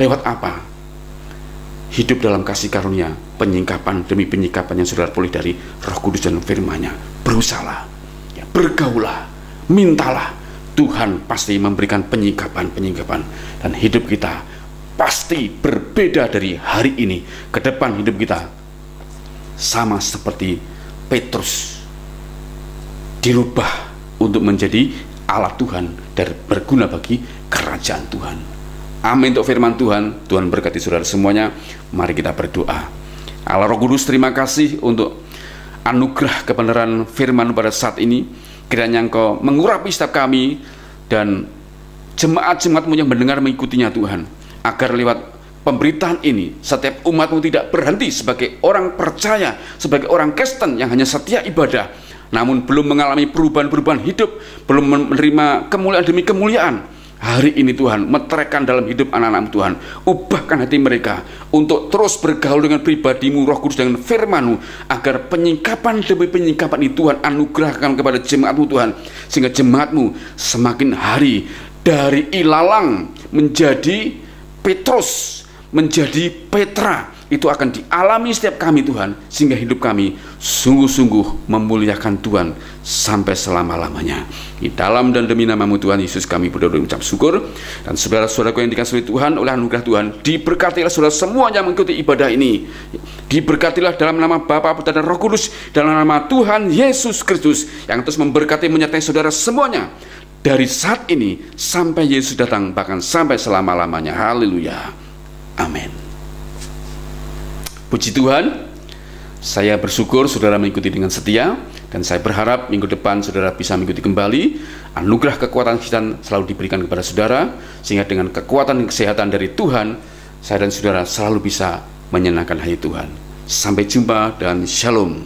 Lewat apa? Hidup dalam kasih karunia, penyingkapan demi penyingkapan yang saudara peroleh dari Roh Kudus dan firman-Nya. Berusahalah, ya, bergaulah, mintalah. Tuhan pasti memberikan penyingkapan, dan hidup kita pasti berbeda dari hari ini ke depan. Hidup kita sama seperti Petrus, dirubah untuk menjadi alat Tuhan dan berguna bagi kerajaan Tuhan. Amin untuk firman Tuhan. Tuhan berkati saudara semuanya. Mari kita berdoa. Allah Roh Kudus, terima kasih untuk anugerah kebenaran firman pada saat ini. Kiranya Engkau mengurapi setiap kami dan jemaat-jemaat-Mu yang mendengar mengikutinya Tuhan, agar lewat pemberitaan ini setiap umat-Mu tidak berhenti sebagai orang percaya, sebagai orang Kristen yang hanya setia ibadah, namun belum mengalami perubahan-perubahan hidup, belum menerima kemuliaan demi kemuliaan. Hari ini Tuhan, meteraikan dalam hidup anak-anak-Mu Tuhan, ubahkan hati mereka untuk terus bergaul dengan pribadi-Mu, Roh Kudus, dengan firman-Mu, agar penyingkapan demi penyingkapan itu Tuhan anugerahkan kepada jemaat-Mu Tuhan, sehingga jemaat-Mu semakin hari dari ilalang menjadi Petrus, menjadi Petra. Itu akan dialami setiap kami Tuhan, sehingga hidup kami sungguh-sungguh memuliakan Tuhan sampai selama-lamanya. Di dalam dan demi nama-Mu Tuhan Yesus kami berdoa dan mengucap syukur. Dan saudara-saudaraku yang dikasihi Tuhan, oleh anugerah Tuhan, diberkatilah saudara semua yang mengikuti ibadah ini. Diberkatilah dalam nama Bapa, Putra dan Roh Kudus, dalam nama Tuhan Yesus Kristus, yang terus memberkati menyertai saudara semuanya dari saat ini sampai Yesus datang, bahkan sampai selama-lamanya. Haleluya. Amin. Puji Tuhan, saya bersyukur saudara mengikuti dengan setia, dan saya berharap minggu depan saudara bisa mengikuti kembali. Anugerah kekuatan Kristen selalu diberikan kepada saudara, sehingga dengan kekuatan dan kesehatan dari Tuhan, saya dan saudara selalu bisa menyenangkan hati Tuhan. Sampai jumpa dan shalom.